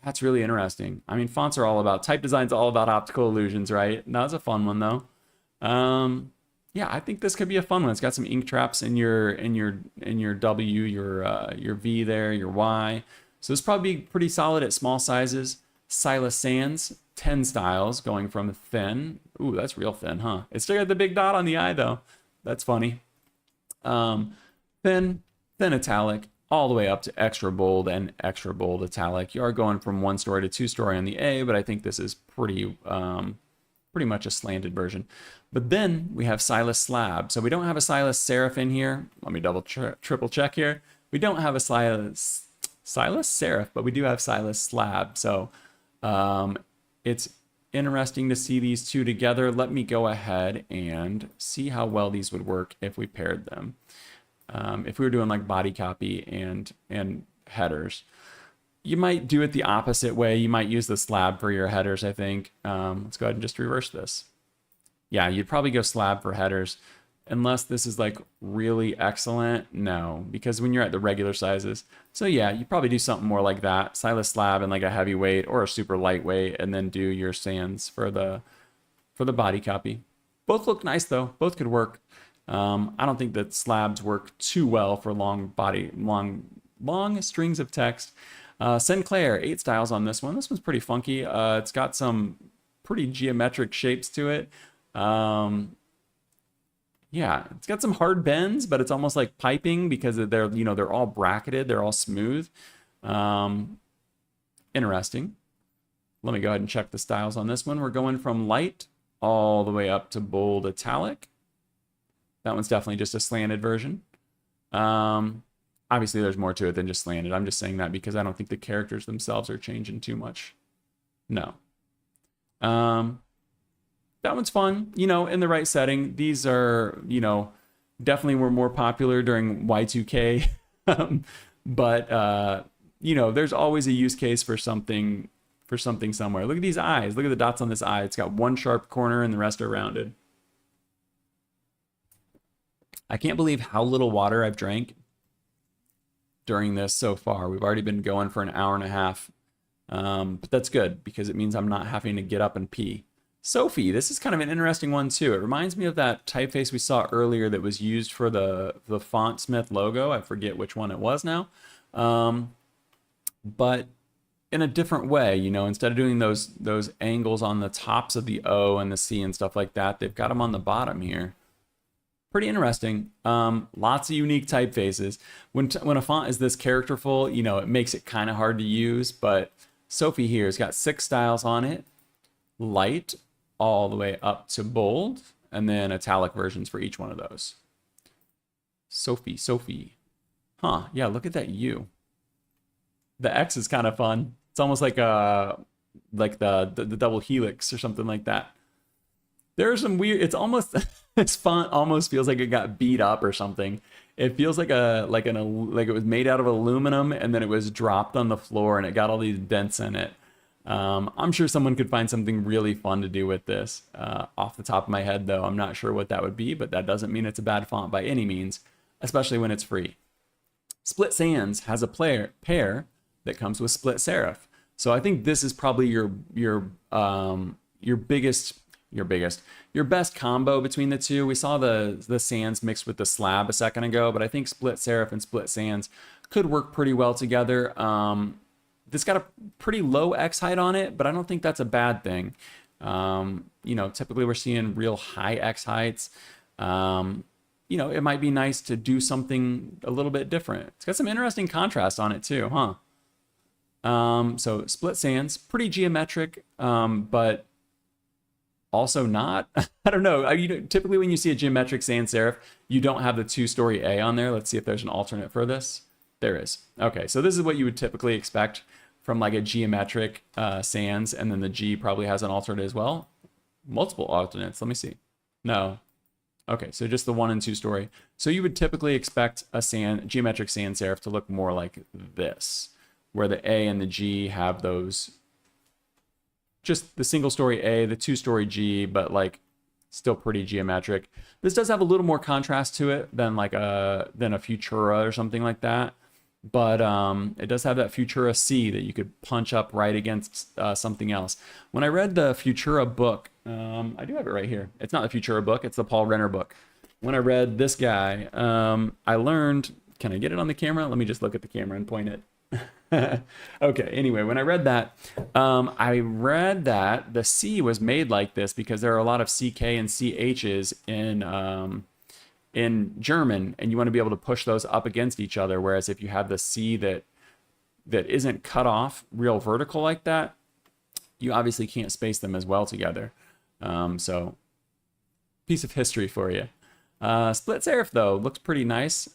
That's really interesting. I mean, fonts are all about, type design's all about optical illusions, right? That was a fun one though. Yeah, I think this could be a fun one. It's got some ink traps in your W, your V there, your Y. So this probably be pretty solid at small sizes. Silas Sands, 10 styles, going from thin. Ooh, that's real thin, huh? It's still got the big dot on the eye though. That's funny. Thin italic, all the way up to extra bold and extra bold italic. You are going from 1-story to 2-story on the A, but I think this is pretty much a slanted version. But then we have Silas Slab. So we don't have a Silas Serif in here. Let me triple check here. We don't have a Silas Serif, but we do have Silas Slab. So it's interesting to see these two together. Let me go ahead and see how well these would work if we paired them. If we were doing like body copy and headers. You might do it the opposite way. You might use the slab for your headers, I think. Let's go ahead and just reverse this. Yeah, you'd probably go slab for headers. Unless this is like really excellent. No, because when you're at the regular sizes. So yeah, you probably do something more like that. Silas Slab and like a heavyweight or a super lightweight, and then do your sans for the body copy. Both look nice though. Both could work. I don't think that slabs work too well for long strings of text. Sinclair, 8 styles on this one. This one's pretty funky. It's got some pretty geometric shapes to it. Yeah, it's got some hard bends, but it's almost like piping because they're all bracketed. They're all smooth. Interesting. Let me go ahead and check the styles on this one. We're going from light all the way up to bold italic. That one's definitely just a slanted version. Obviously, there's more to it than just slanted. I'm just saying that because I don't think the characters themselves are changing too much. No. That one's fun, in the right setting. These are, definitely were more popular during Y2K. But, there's always a use case for something somewhere. Look at these eyes. Look at the dots on this eye. It's got one sharp corner and the rest are rounded. I can't believe how little water I've drank during this so far. We've already been going for an hour and a half. But that's good because it means I'm not having to get up and pee. Sophie, this is kind of an interesting one too. It reminds me of that typeface we saw earlier that was used for the Fontsmith logo. I forget which one it was now. But in a different way, instead of doing those angles on the tops of the O and the C and stuff like that, they've got them on the bottom here. Pretty interesting. Lots of unique typefaces. When a font is this characterful, it makes it kind of hard to use. But Sophie here has got 6 styles on it. Light all the way up to bold, and then italic versions for each one of those. Sophie. Huh, yeah, look at that U. The X is kind of fun. It's almost like the double helix or something like that. There's some weird, it's almost, this font almost feels like it got beat up or something. It feels like like it was made out of aluminum and then it was dropped on the floor and it got all these dents in it. I'm sure someone could find something really fun to do with this. Off the top of my head, though, I'm not sure what that would be, but that doesn't mean it's a bad font by any means, especially when it's free. Split Sans has a pair that comes with split serif. So I think this is probably your best combo between the two. We saw the sans mixed with the slab a second ago, but I think split serif and split sans could work pretty well together. This got a pretty low X height on it, but I don't think that's a bad thing. Typically we're seeing real high X heights. It might be nice to do something a little bit different. It's got some interesting contrast on it too, huh? So split sans, pretty geometric, but also not. I don't know. Typically when you see a geometric sans serif, you don't have the 2-story A on there. Let's see if there's an alternate for this. There is. Okay, so this is what you would typically expect from like a geometric sans, and then the G probably has an alternate as well. Multiple alternates. Let me see. No. Okay, so just the 1 and 2 story. So you would typically expect a geometric sans serif to look more like this, where the A and the G have those, just the single story A, the 2-story G, but like still pretty geometric. This does have a little more contrast to it than like than a Futura or something like that. but it does have that Futura C that you could punch up right against something else. When I read the Futura book, I do have it right here. It's not the Futura book, it's the Paul Renner book. When I read this guy, I learned, can I get it on the camera? Let me just look at the camera and point it. Okay, anyway, when I read that the C was made like this because there are a lot of CK and CHs in German, and you want to be able to push those up against each other. Whereas if you have the C that isn't cut off real vertical like that, you obviously can't space them as well together. So, piece of history for you. Split serif though looks pretty nice.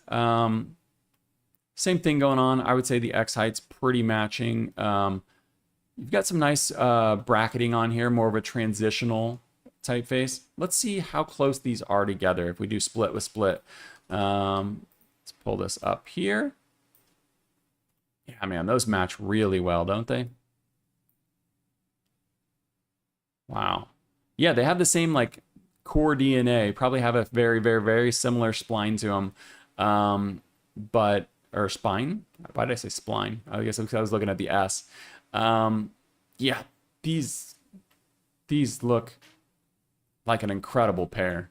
Same thing going on. I would say the X height's pretty matching. You've got some nice bracketing on here, more of a transitional typeface. Let's see how close these are together if we do split with split. Let's pull this up here. Yeah, man, those match really well, don't they? Wow. Yeah, they have the same like core DNA, probably have a very, very, very similar spline to them. Or spine. Why did I say spline? I guess because I was looking at the S. Yeah, these look like an incredible pair.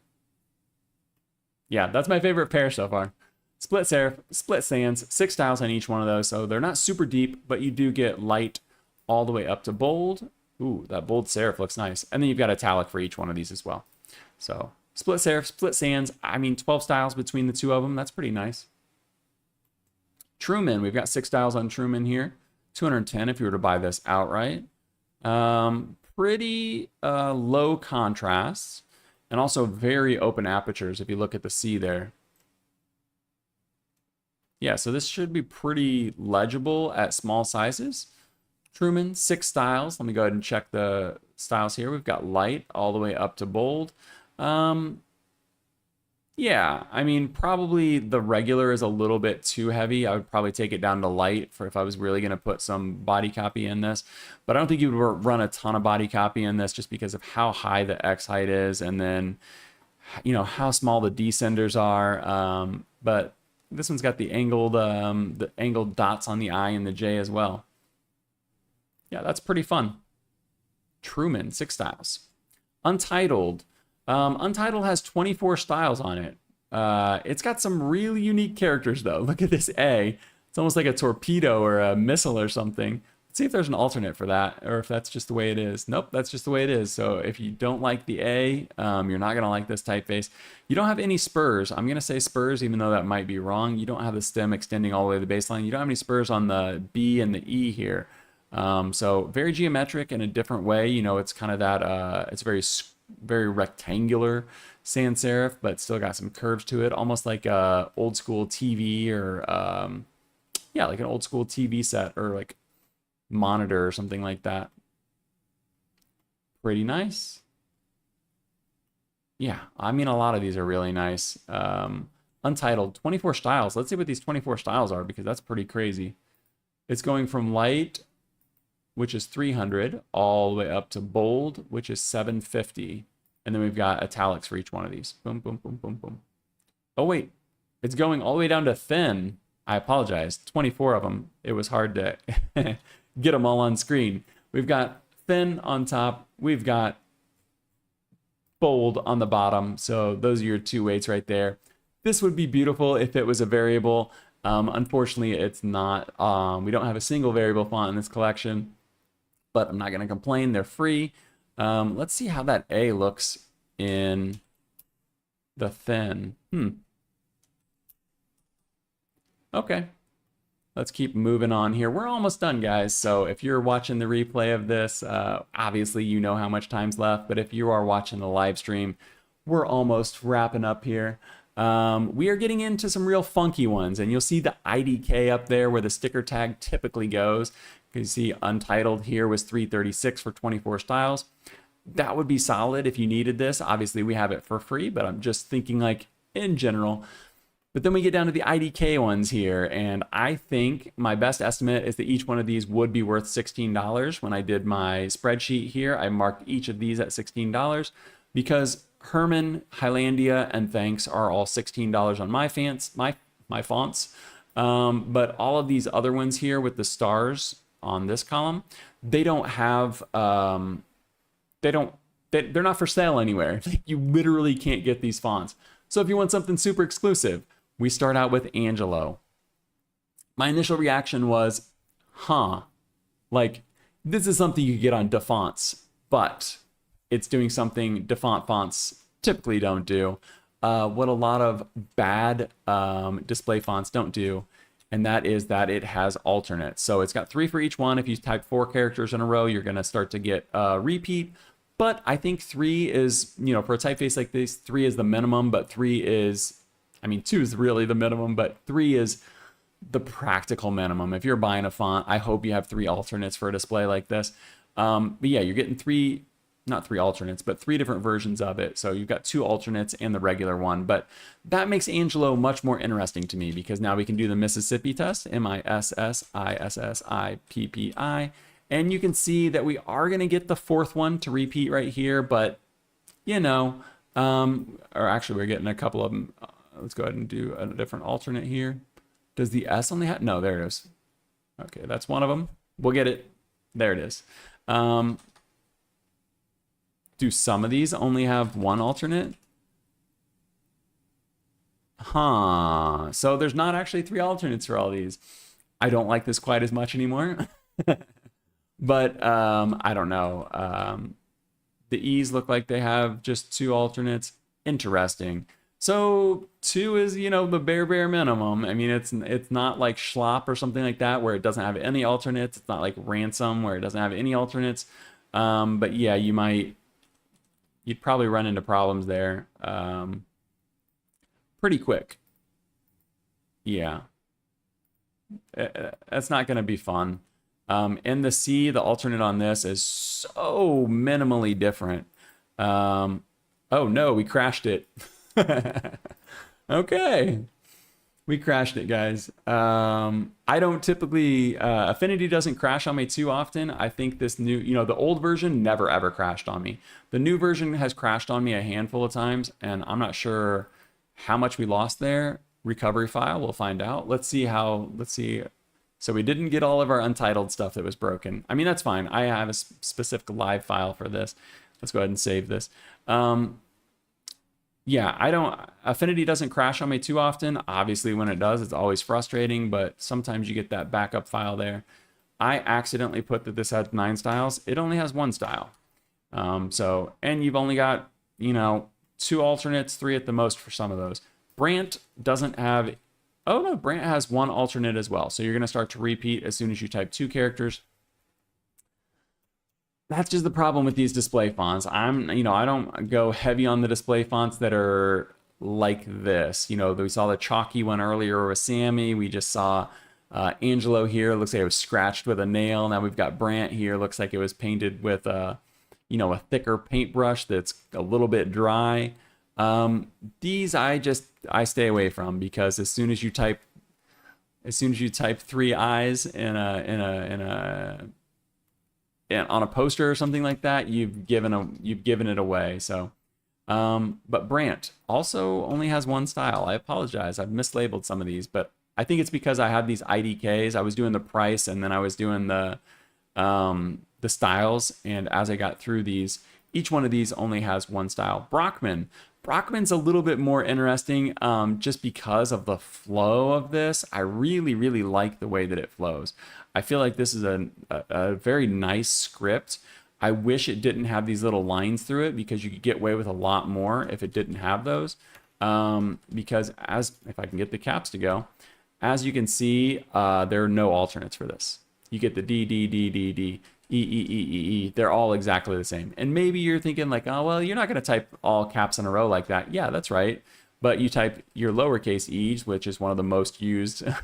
Yeah, that's my favorite pair so far. Split serif, split sans, 6 styles on each one of those. So they're not super deep, but you do get light all the way up to bold. Ooh, that bold serif looks nice. And then you've got italic for each one of these as well. So split serif, split sans. I mean, 12 styles between the two of them. That's pretty nice. Truman, we've got 6 styles on Truman here. 210 if you were to buy this outright. Pretty low contrast and also very open apertures if you look at the C there. Yeah, so this should be pretty legible at small sizes. Truman, 6 styles. Let me go ahead and check the styles here. We've got light all the way up to bold. Yeah, I mean, probably the regular is a little bit too heavy. I would probably take it down to light for if I was really going to put some body copy in this. But I don't think you would run a ton of body copy in this just because of how high the X height is and then, you know, how small the descenders are. But this one's got the angled dots on the I and the J as well. Yeah, that's pretty fun. Truman, 6 styles. Untitled. Untitled has 24 styles on it. It's got some really unique characters though. Look at this A. It's almost like a torpedo or a missile or something. Let's see if there's an alternate for that or if that's just the way it is. Nope, that's just the way it is. So if you don't like the A, you're not gonna like this typeface. You don't have any spurs. I'm gonna say spurs even though that might be wrong. You don't have the stem extending all the way to the baseline. You don't have any spurs on the B and the E here. So very geometric in a different way. You know, it's kind of that, it's very rectangular sans serif, but still got some curves to it, almost like a old school TV or yeah, like an old school TV set or like monitor or something like that. Pretty nice. Yeah, I mean, a lot of these are really nice. Untitled, 24 styles. Let's see what these 24 styles are because that's pretty crazy. It's going from light, which is 300, all the way up to bold, which is 750. And then we've got italics for each one of these. Boom, boom, boom, boom, boom. Oh, wait. It's going all the way down to thin. I apologize. 24 of them. It was hard to get them all on screen. We've got thin on top. We've got bold on the bottom. So those are your 2 weights right there. This would be beautiful if it was a variable. Unfortunately, it's not. We don't have a single variable font in this collection. But I'm not going to complain. They're free. Let's see how that A looks in the thin. Okay. Let's keep moving on here. We're almost done, guys. So if you're watching the replay of this, obviously you know how much time's left. But if you are watching the live stream, we're almost wrapping up here. We are getting into some real funky ones. And you'll see the IDK up there where the sticker tag typically goes. You see Untitled here was 336 for 24 styles. That would be solid if you needed this. Obviously, we have it for free, but I'm just thinking like in general. But then we get down to the IDK ones here, and I think my best estimate is that each one of these would be worth $16. When I did my spreadsheet here, I marked each of these at $16 because Herman, Highlandia, and Thanks are all $16 on MyFonts. But all of these other ones here with the stars on this column, they don't have, they're not for sale anywhere. You literally can't get these fonts. So if you want something super exclusive, we start out with Angelo. My initial reaction was, like, this is something you get on DaFonts, but it's doing something DaFont fonts typically don't do. What a lot of bad display fonts don't do, and that is that it has alternates. So it's got 3 for each one. If you type 4 characters in a row, you're going to start to get repeat. But I think 3 is, you know, for a typeface like this, 3 is the minimum, but 3 is, I mean, 2 is really the minimum, but 3 is the practical minimum. If you're buying a font, I hope you have 3 alternates for a display like this. But yeah, you're getting not 3 alternates, but 3 different versions of it. So you've got 2 alternates and the regular one. But that makes Angelo much more interesting to me because now we can do the Mississippi test, Mississippi. And you can see that we are going to get the 4th one to repeat right here. But, you know, or actually we're getting a couple of them. Let's go ahead and do a different alternate here. Does the S only have? No, there it is. Okay, that's one of them. We'll get it. There it is. Do some of these only have 1 alternate? So there's not actually 3 alternates for all these. I don't like this quite as much anymore. But I don't know. The E's look like they have just 2 alternates. Interesting. So 2 is, you know, the bare minimum. I mean, it's not like Schlop or something like that where it doesn't have any alternates. It's not like Ransom where it doesn't have any alternates. But yeah, you'd probably run into problems there pretty quick. Yeah. That's not going to be fun. And the C, the alternate on this is so minimally different. Oh no, we crashed it. Okay. We crashed it, guys. I don't typically, Affinity doesn't crash on me too often. I think this new, you know, the old version never ever crashed on me. The new version has crashed on me a handful of times, and I'm not sure how much we lost there. Recovery file, we'll find out. Let's see. So we didn't get all of our untitled stuff that was broken. I mean, that's fine. I have a specific live file for this. Let's go ahead and save this. Yeah, Affinity doesn't crash on me too often. Obviously, when it does, it's always frustrating, but sometimes you get that backup file there. I accidentally put that this has 9 styles. It only has 1 style. And you've only got, you know, 2 alternates, 3 at the most for some of those. Brant doesn't have, oh no, Brant has 1 alternate as well. So you're going to start to repeat as soon as you type 2 characters. That's just the problem with these display fonts. I don't go heavy on the display fonts that are like this. You know, we saw the chalky one earlier with Sammy. We just saw Angelo here. Looks like it was scratched with a nail. Now we've got Brant here. Looks like it was painted with a thicker paintbrush that's a little bit dry. These I stay away from because as soon as you type 3 eyes on a poster or something like that, you've given it away. So, but Brant also only has 1 style. I apologize. I've mislabeled some of these, but I think it's because I had these IDKs. I was doing the price and then I was doing the styles. And as I got through these, each one of these only has 1 style. Brockman's a little bit more interesting just because of the flow of this. I really, really like the way that it flows. I feel like this is a very nice script. I wish it didn't have these little lines through it because you could get away with a lot more if it didn't have those. Because if I can get the caps to go, as you can see, there are no alternates for this. You get the D, D, D, D, D, E, E, E, E, E. They're all exactly the same. And maybe you're thinking like, oh, well, you're not going to type all caps in a row like that. Yeah, that's right. But you type your lowercase e's, which is one of the most used in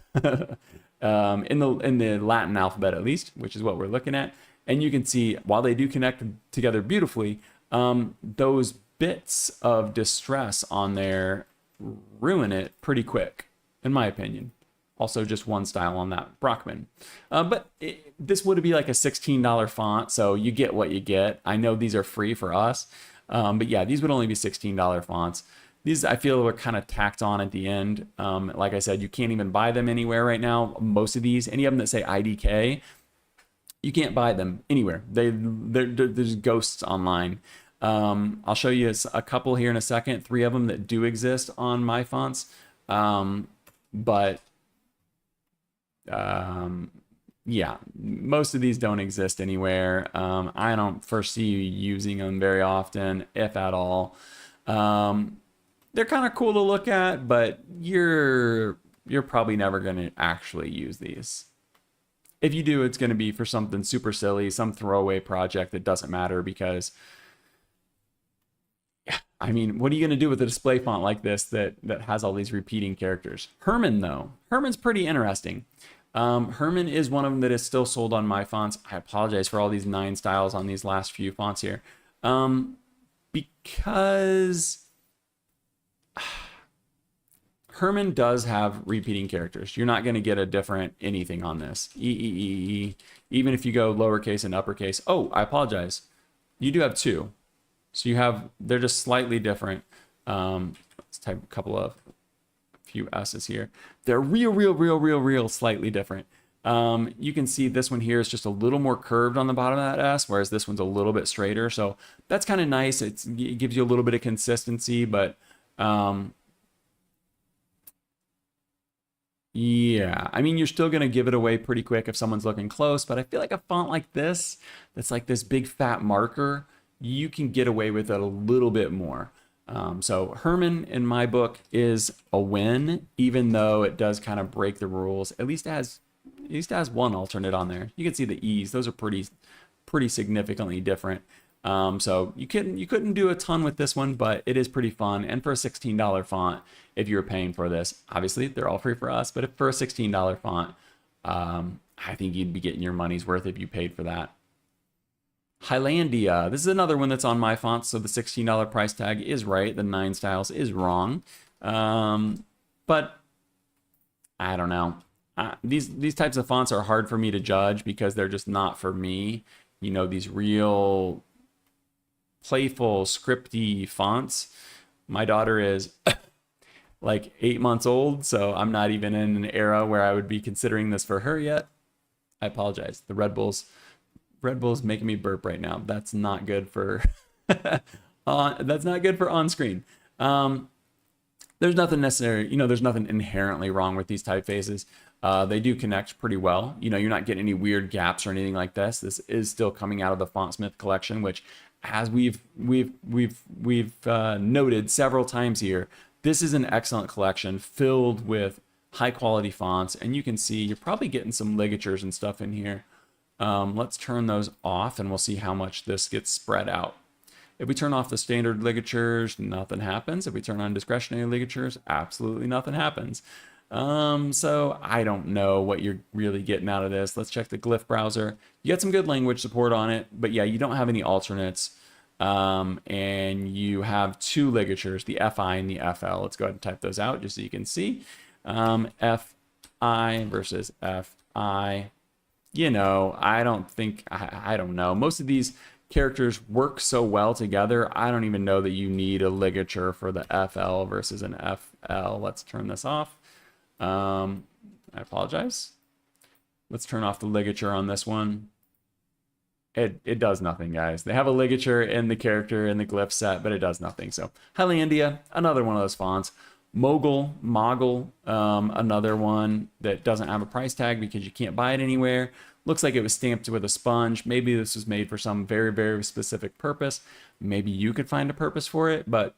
the Latin alphabet, at least, which is what we're looking at. And you can see, while they do connect together beautifully, those bits of distress on there ruin it pretty quick, in my opinion. Also, just 1 style on that Brockman. This would be like a $16 font, so you get what you get. I know these are free for us, but yeah, these would only be $16 fonts. These I feel are kind of tacked on at the end. Like I said, you can't even buy them anywhere right now. Most of these, any of them that say IDK, you can't buy them anywhere. There's ghosts online. I'll show you a couple here in a second. 3 of them that do exist on MyFonts. But yeah, most of these don't exist anywhere. I don't foresee you using them very often, if at all. They're kind of cool to look at, but you're probably never going to actually use these. If you do, it's going to be for something super silly, some throwaway project that doesn't matter because, I mean, what are you going to do with a display font like this that has all these repeating characters? Herman, though. Herman's pretty interesting. Herman is one of them that is still sold on MyFonts. I apologize for all these 9 styles on these last few fonts here. Because Herman does have repeating characters. You're not going to get a different anything on this. Even if you go lowercase and uppercase. Oh, I apologize. You do have 2. So they're just slightly different. Let's type a few S's here. They're real slightly different. You can see this one here is just a little more curved on the bottom of that S, whereas this one's a little bit straighter. So that's kind of nice. It gives you a little bit of consistency, but yeah, I mean, you're still going to give it away pretty quick if someone's looking close, but I feel like a font like this, that's like this big fat marker, you can get away with it a little bit more. So Herman, in my book, is a win, even though it does kind of break the rules. At least it has one alternate on there. You can see the E's; those are pretty significantly different. So you couldn't do a ton with this one, but it is pretty fun. And for a $16 font, if you were paying for this, obviously they're all free for us, but if for a $16 font, I think you'd be getting your money's worth if you paid for that. Highlandia. This is another one that's on MyFonts, so the $16 price tag is right. The 9 styles is wrong. But I don't know. These types of fonts are hard for me to judge because they're just not for me. You know, these real playful, scripty fonts. My daughter is like 8 months old, so I'm not even in an era where I would be considering this for her yet. I apologize. The Red Bull's making me burp right now. That's not good for that's not good for on screen. There's nothing necessary, there's nothing inherently wrong with these typefaces. They do connect pretty well. You're not getting any weird gaps or anything like this. This is still coming out of the Fontsmith collection, which, as we've noted several times here, this is an excellent collection filled with high quality fonts, and you can see you're probably getting some ligatures and stuff in here. Let's turn those off and we'll see how much this gets spread out. If we turn off the standard ligatures, nothing happens. If we turn on discretionary ligatures, absolutely nothing happens. So I don't know what you're really getting out of this. Let's check the glyph browser. You got some good language support on it, but yeah, you don't have any alternates. And you have 2 ligatures, the FI and the FL. Let's go ahead and type those out just so you can see. FI versus FI. I don't know. Most of these characters work so well together. I don't even know that you need a ligature for the FL versus an FL. Let's turn this off. I apologize. Let's turn off the ligature on this one. It does nothing, guys. They have a ligature in the character in the glyph set, but it does nothing. So Highlandia, another one of those fonts. Mogul, another one that doesn't have a price tag because you can't buy it anywhere. Looks like it was stamped with a sponge. Maybe this was made for some very, very specific purpose. Maybe you could find a purpose for it, but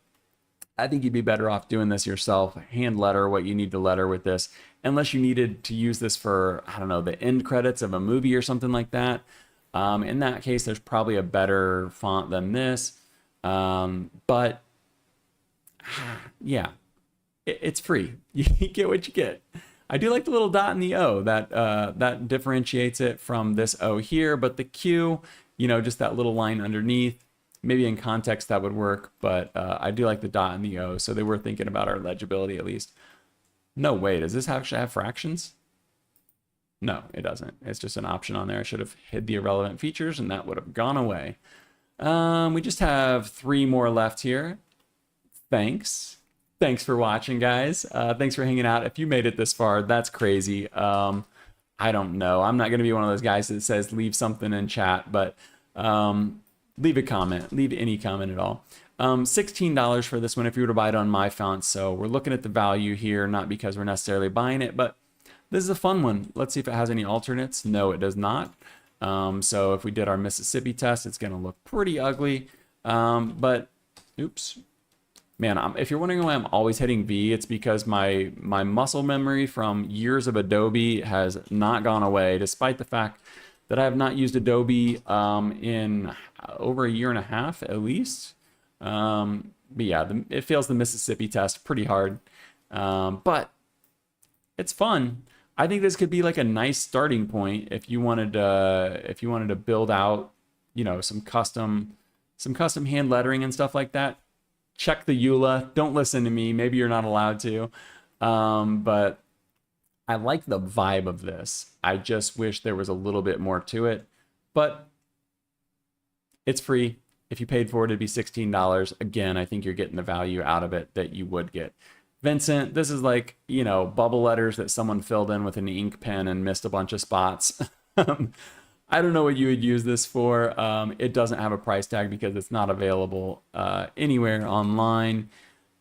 I think you'd be better off doing this yourself. Hand letter what you need to letter with this, unless you needed to use this for, I don't know, the end credits of a movie or something like that. In that case, there's probably a better font than this. But yeah, it's free. You get what you get. I do like the little dot and the O that differentiates it from this O here, but the Q, just that little line underneath, maybe in context that would work, but I do like the dot and the O, so they were thinking about our legibility at least. No, wait, does this actually have fractions? No, it doesn't. It's just an option on there. I should have hid the irrelevant features and that would have gone away. We just have 3 more left here. Thanks. Thanks for watching, guys. Thanks for hanging out. If you made it this far, that's crazy. I don't know. I'm not going to be one of those guys that says leave something in chat, but leave a comment. Leave any comment at all. $16 for this one if you were to buy it on MyFonts. So we're looking at the value here, not because we're necessarily buying it, but this is a fun one. Let's see if it has any alternates. No, it does not. So if we did our Mississippi test, it's going to look pretty ugly. But oops. Man, if you're wondering why I'm always hitting V, it's because my muscle memory from years of Adobe has not gone away, despite the fact that I have not used Adobe in over a year and a half at least. But yeah, it fails the Mississippi test pretty hard, but it's fun. I think this could be like a nice starting point if you wanted to build out, you know, some custom hand lettering and stuff like that. Check the EULA. Don't listen to me. Maybe you're not allowed to. But I like the vibe of this. I just wish there was a little bit more to it. But it's free. If you paid for it, it'd be $16. Again, I think you're getting the value out of it that you would get. Vincent, this is like, you know, bubble letters that someone filled in with an ink pen and missed a bunch of spots. I don't know what you would use this for. It doesn't have a price tag because it's not available anywhere online.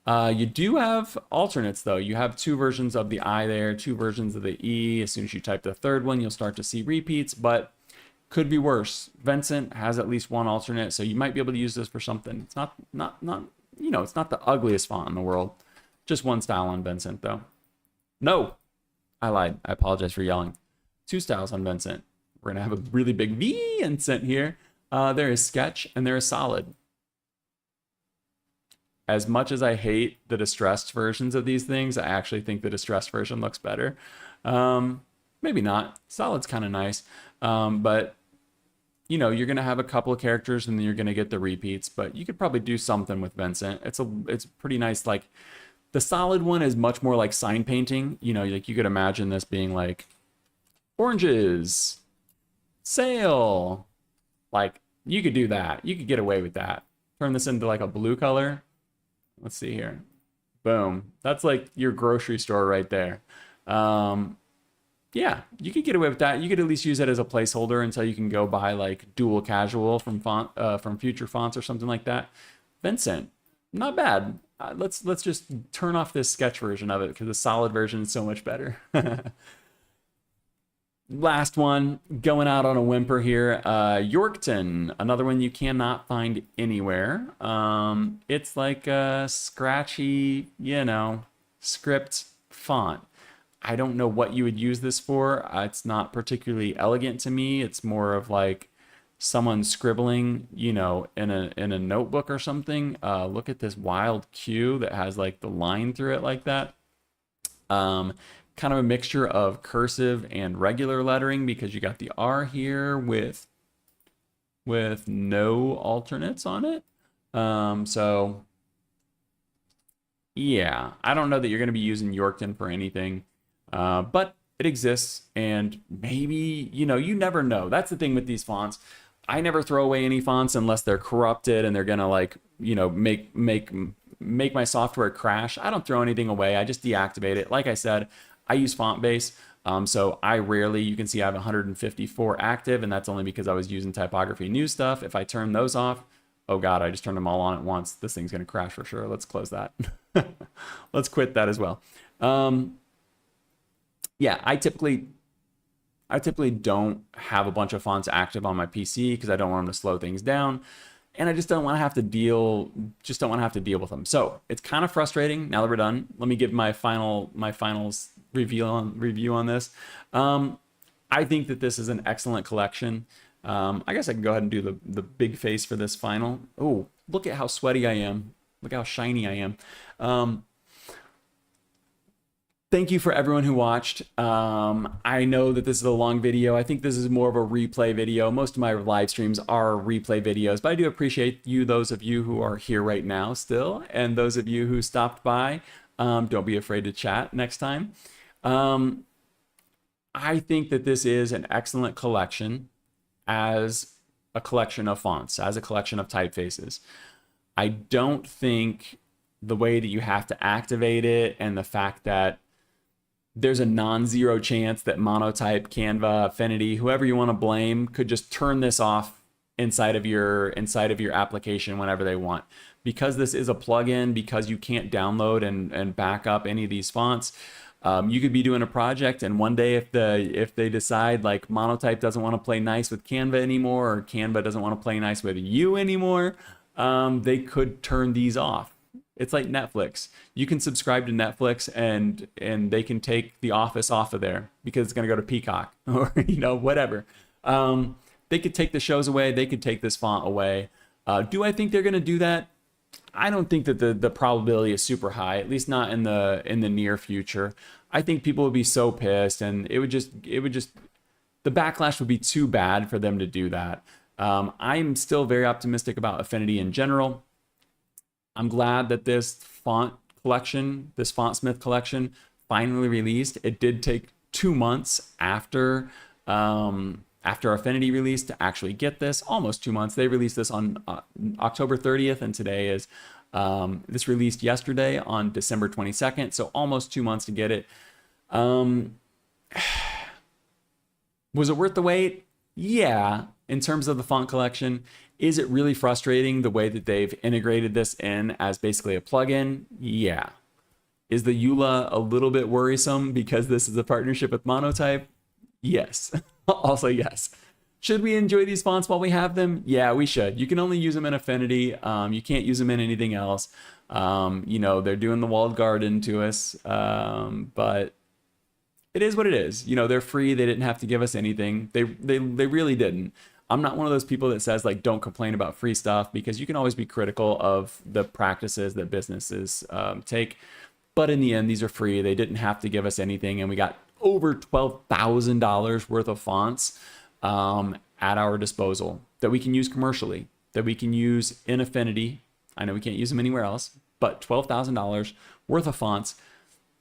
You do have alternates though. You have two versions of the I there, two versions of the E. As soon as you type the third one, you'll start to see repeats, but could be worse. Vincent has at least one alternate, so you might be able to use this for something. It's not you know, it's not the ugliest font in the world. Just one style on Vincent though. No, I lied. I apologize for yelling. Two styles on Vincent. We're gonna have a really big V accent here. There is sketch and there is solid. As much as I hate the distressed versions of these things, I actually think the distressed version looks better. Maybe not. Solid's kind of nice. But you know, you're gonna have a couple of characters and then you're gonna get the repeats, but you could probably do something with Vincent. It's pretty nice. Like the solid one is much more like sign painting. You know, like you could imagine this being like oranges, sale. Like you could do that. You could get away with that. Turn this into like a blue color. Let's see here. Boom. That's like your grocery store right there. Yeah, you could get away with that. You could at least use it as a placeholder until you can go buy like dual casual from Future Fonts or something like that. Vincent, not bad. Let's just turn off this sketch version of it because the solid version is so much better. Last one, going out on a whimper here. Yorkton, another one you cannot find anywhere. It's like a scratchy, you know, script font. I don't know what you would use this for. It's not particularly elegant to me. It's more of like someone scribbling, you know, in a notebook or something. Look at this wild Q that has like the line through it like that. Kind of a mixture of cursive and regular lettering because you got the R here with no alternates on it. So yeah, I don't know that you're going to be using Yorkton for anything, but it exists, and maybe, you know, you never know. That's the thing with these fonts. I never throw away any fonts unless they're corrupted and they're gonna, like, you know, make my software crash. I don't throw anything away. I just deactivate it. Like I said, I use FontBase, so I rarely, you can see I have 154 active, and that's only because I was using typography news stuff. If I turn those off, oh God, I just turned them all on at once. This thing's gonna crash for sure. Let's close that. Let's quit that as well. Yeah, I typically don't have a bunch of fonts active on my PC because I don't want them to slow things down, and I just don't want to have to deal with them. So it's kind of frustrating. Now that we're done, let me give my finals review on this. I think that this is an excellent collection. I guess I can go ahead and do the big face for this final. Oh, look at how sweaty I am. Look how shiny I am. Thank you for everyone who watched. I know that this is a long video. I think this is more of a replay video. Most of my live streams are replay videos, but I do appreciate you, those of you who are here right now still, and those of you who stopped by. Don't be afraid to chat next time. I think that this is an excellent collection as a collection of fonts, as a collection of typefaces. I don't think the way that you have to activate it, and the fact that there's a non-zero chance that Monotype, Canva, Affinity, whoever you want to blame, could just turn this off inside of your application whenever they want. Because this is a plugin, because you can't download and back up any of these fonts, you could be doing a project, and one day if they decide like Monotype doesn't want to play nice with Canva anymore, or Canva doesn't want to play nice with you anymore, they could turn these off. It's like Netflix. You can subscribe to Netflix and they can take The Office off of there because it's going to go to Peacock or, you know, whatever. They could take the shows away. They could take this font away. Do I think they're going to do that? I don't think that the probability is super high, at least not in the near future. I think people would be so pissed, and it would just the backlash would be too bad for them to do that. I'm still very optimistic about Affinity in general. I'm glad that this font collection, this Fontsmith collection, finally released. It did take 2 months after Affinity released to actually get this. Almost 2 months. They released this on October 30th, and today is this released yesterday on December 22nd. So almost 2 months to get it. Was it worth the wait? Yeah. In terms of the font collection, is it really frustrating the way that they've integrated this in as basically a plugin? Yeah. Is the EULA a little bit worrisome because this is a partnership with Monotype? Yes. Also, yes. Should we enjoy these fonts while we have them? Yeah, we should. You can only use them in Affinity. You can't use them in anything else. You know, they're doing the walled garden to us, but it is what it is. You know, they're free. They didn't have to give us anything. They really didn't. I'm not one of those people that says like don't complain about free stuff, because you can always be critical of the practices that businesses take. But in the end, these are free. They didn't have to give us anything, and we got over $12,000 worth of fonts at our disposal that we can use commercially, that we can use in Affinity. I know we can't use them anywhere else, but $12,000 worth of fonts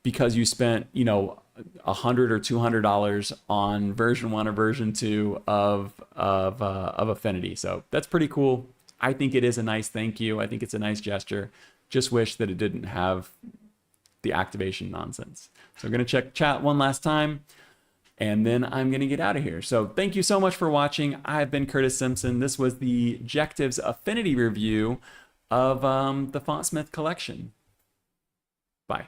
because you spent, you know, $100 or $200 on version 1 or version 2 of Affinity. So that's pretty cool. I think it is a nice thank you. I think it's a nice gesture. Just wish that it didn't have the activation nonsense. So I'm going to check chat one last time, and then I'm going to get out of here. So thank you so much for watching. I've been Curtis Simpson. This was the Jectives Affinity review of the Fontsmith collection. Bye.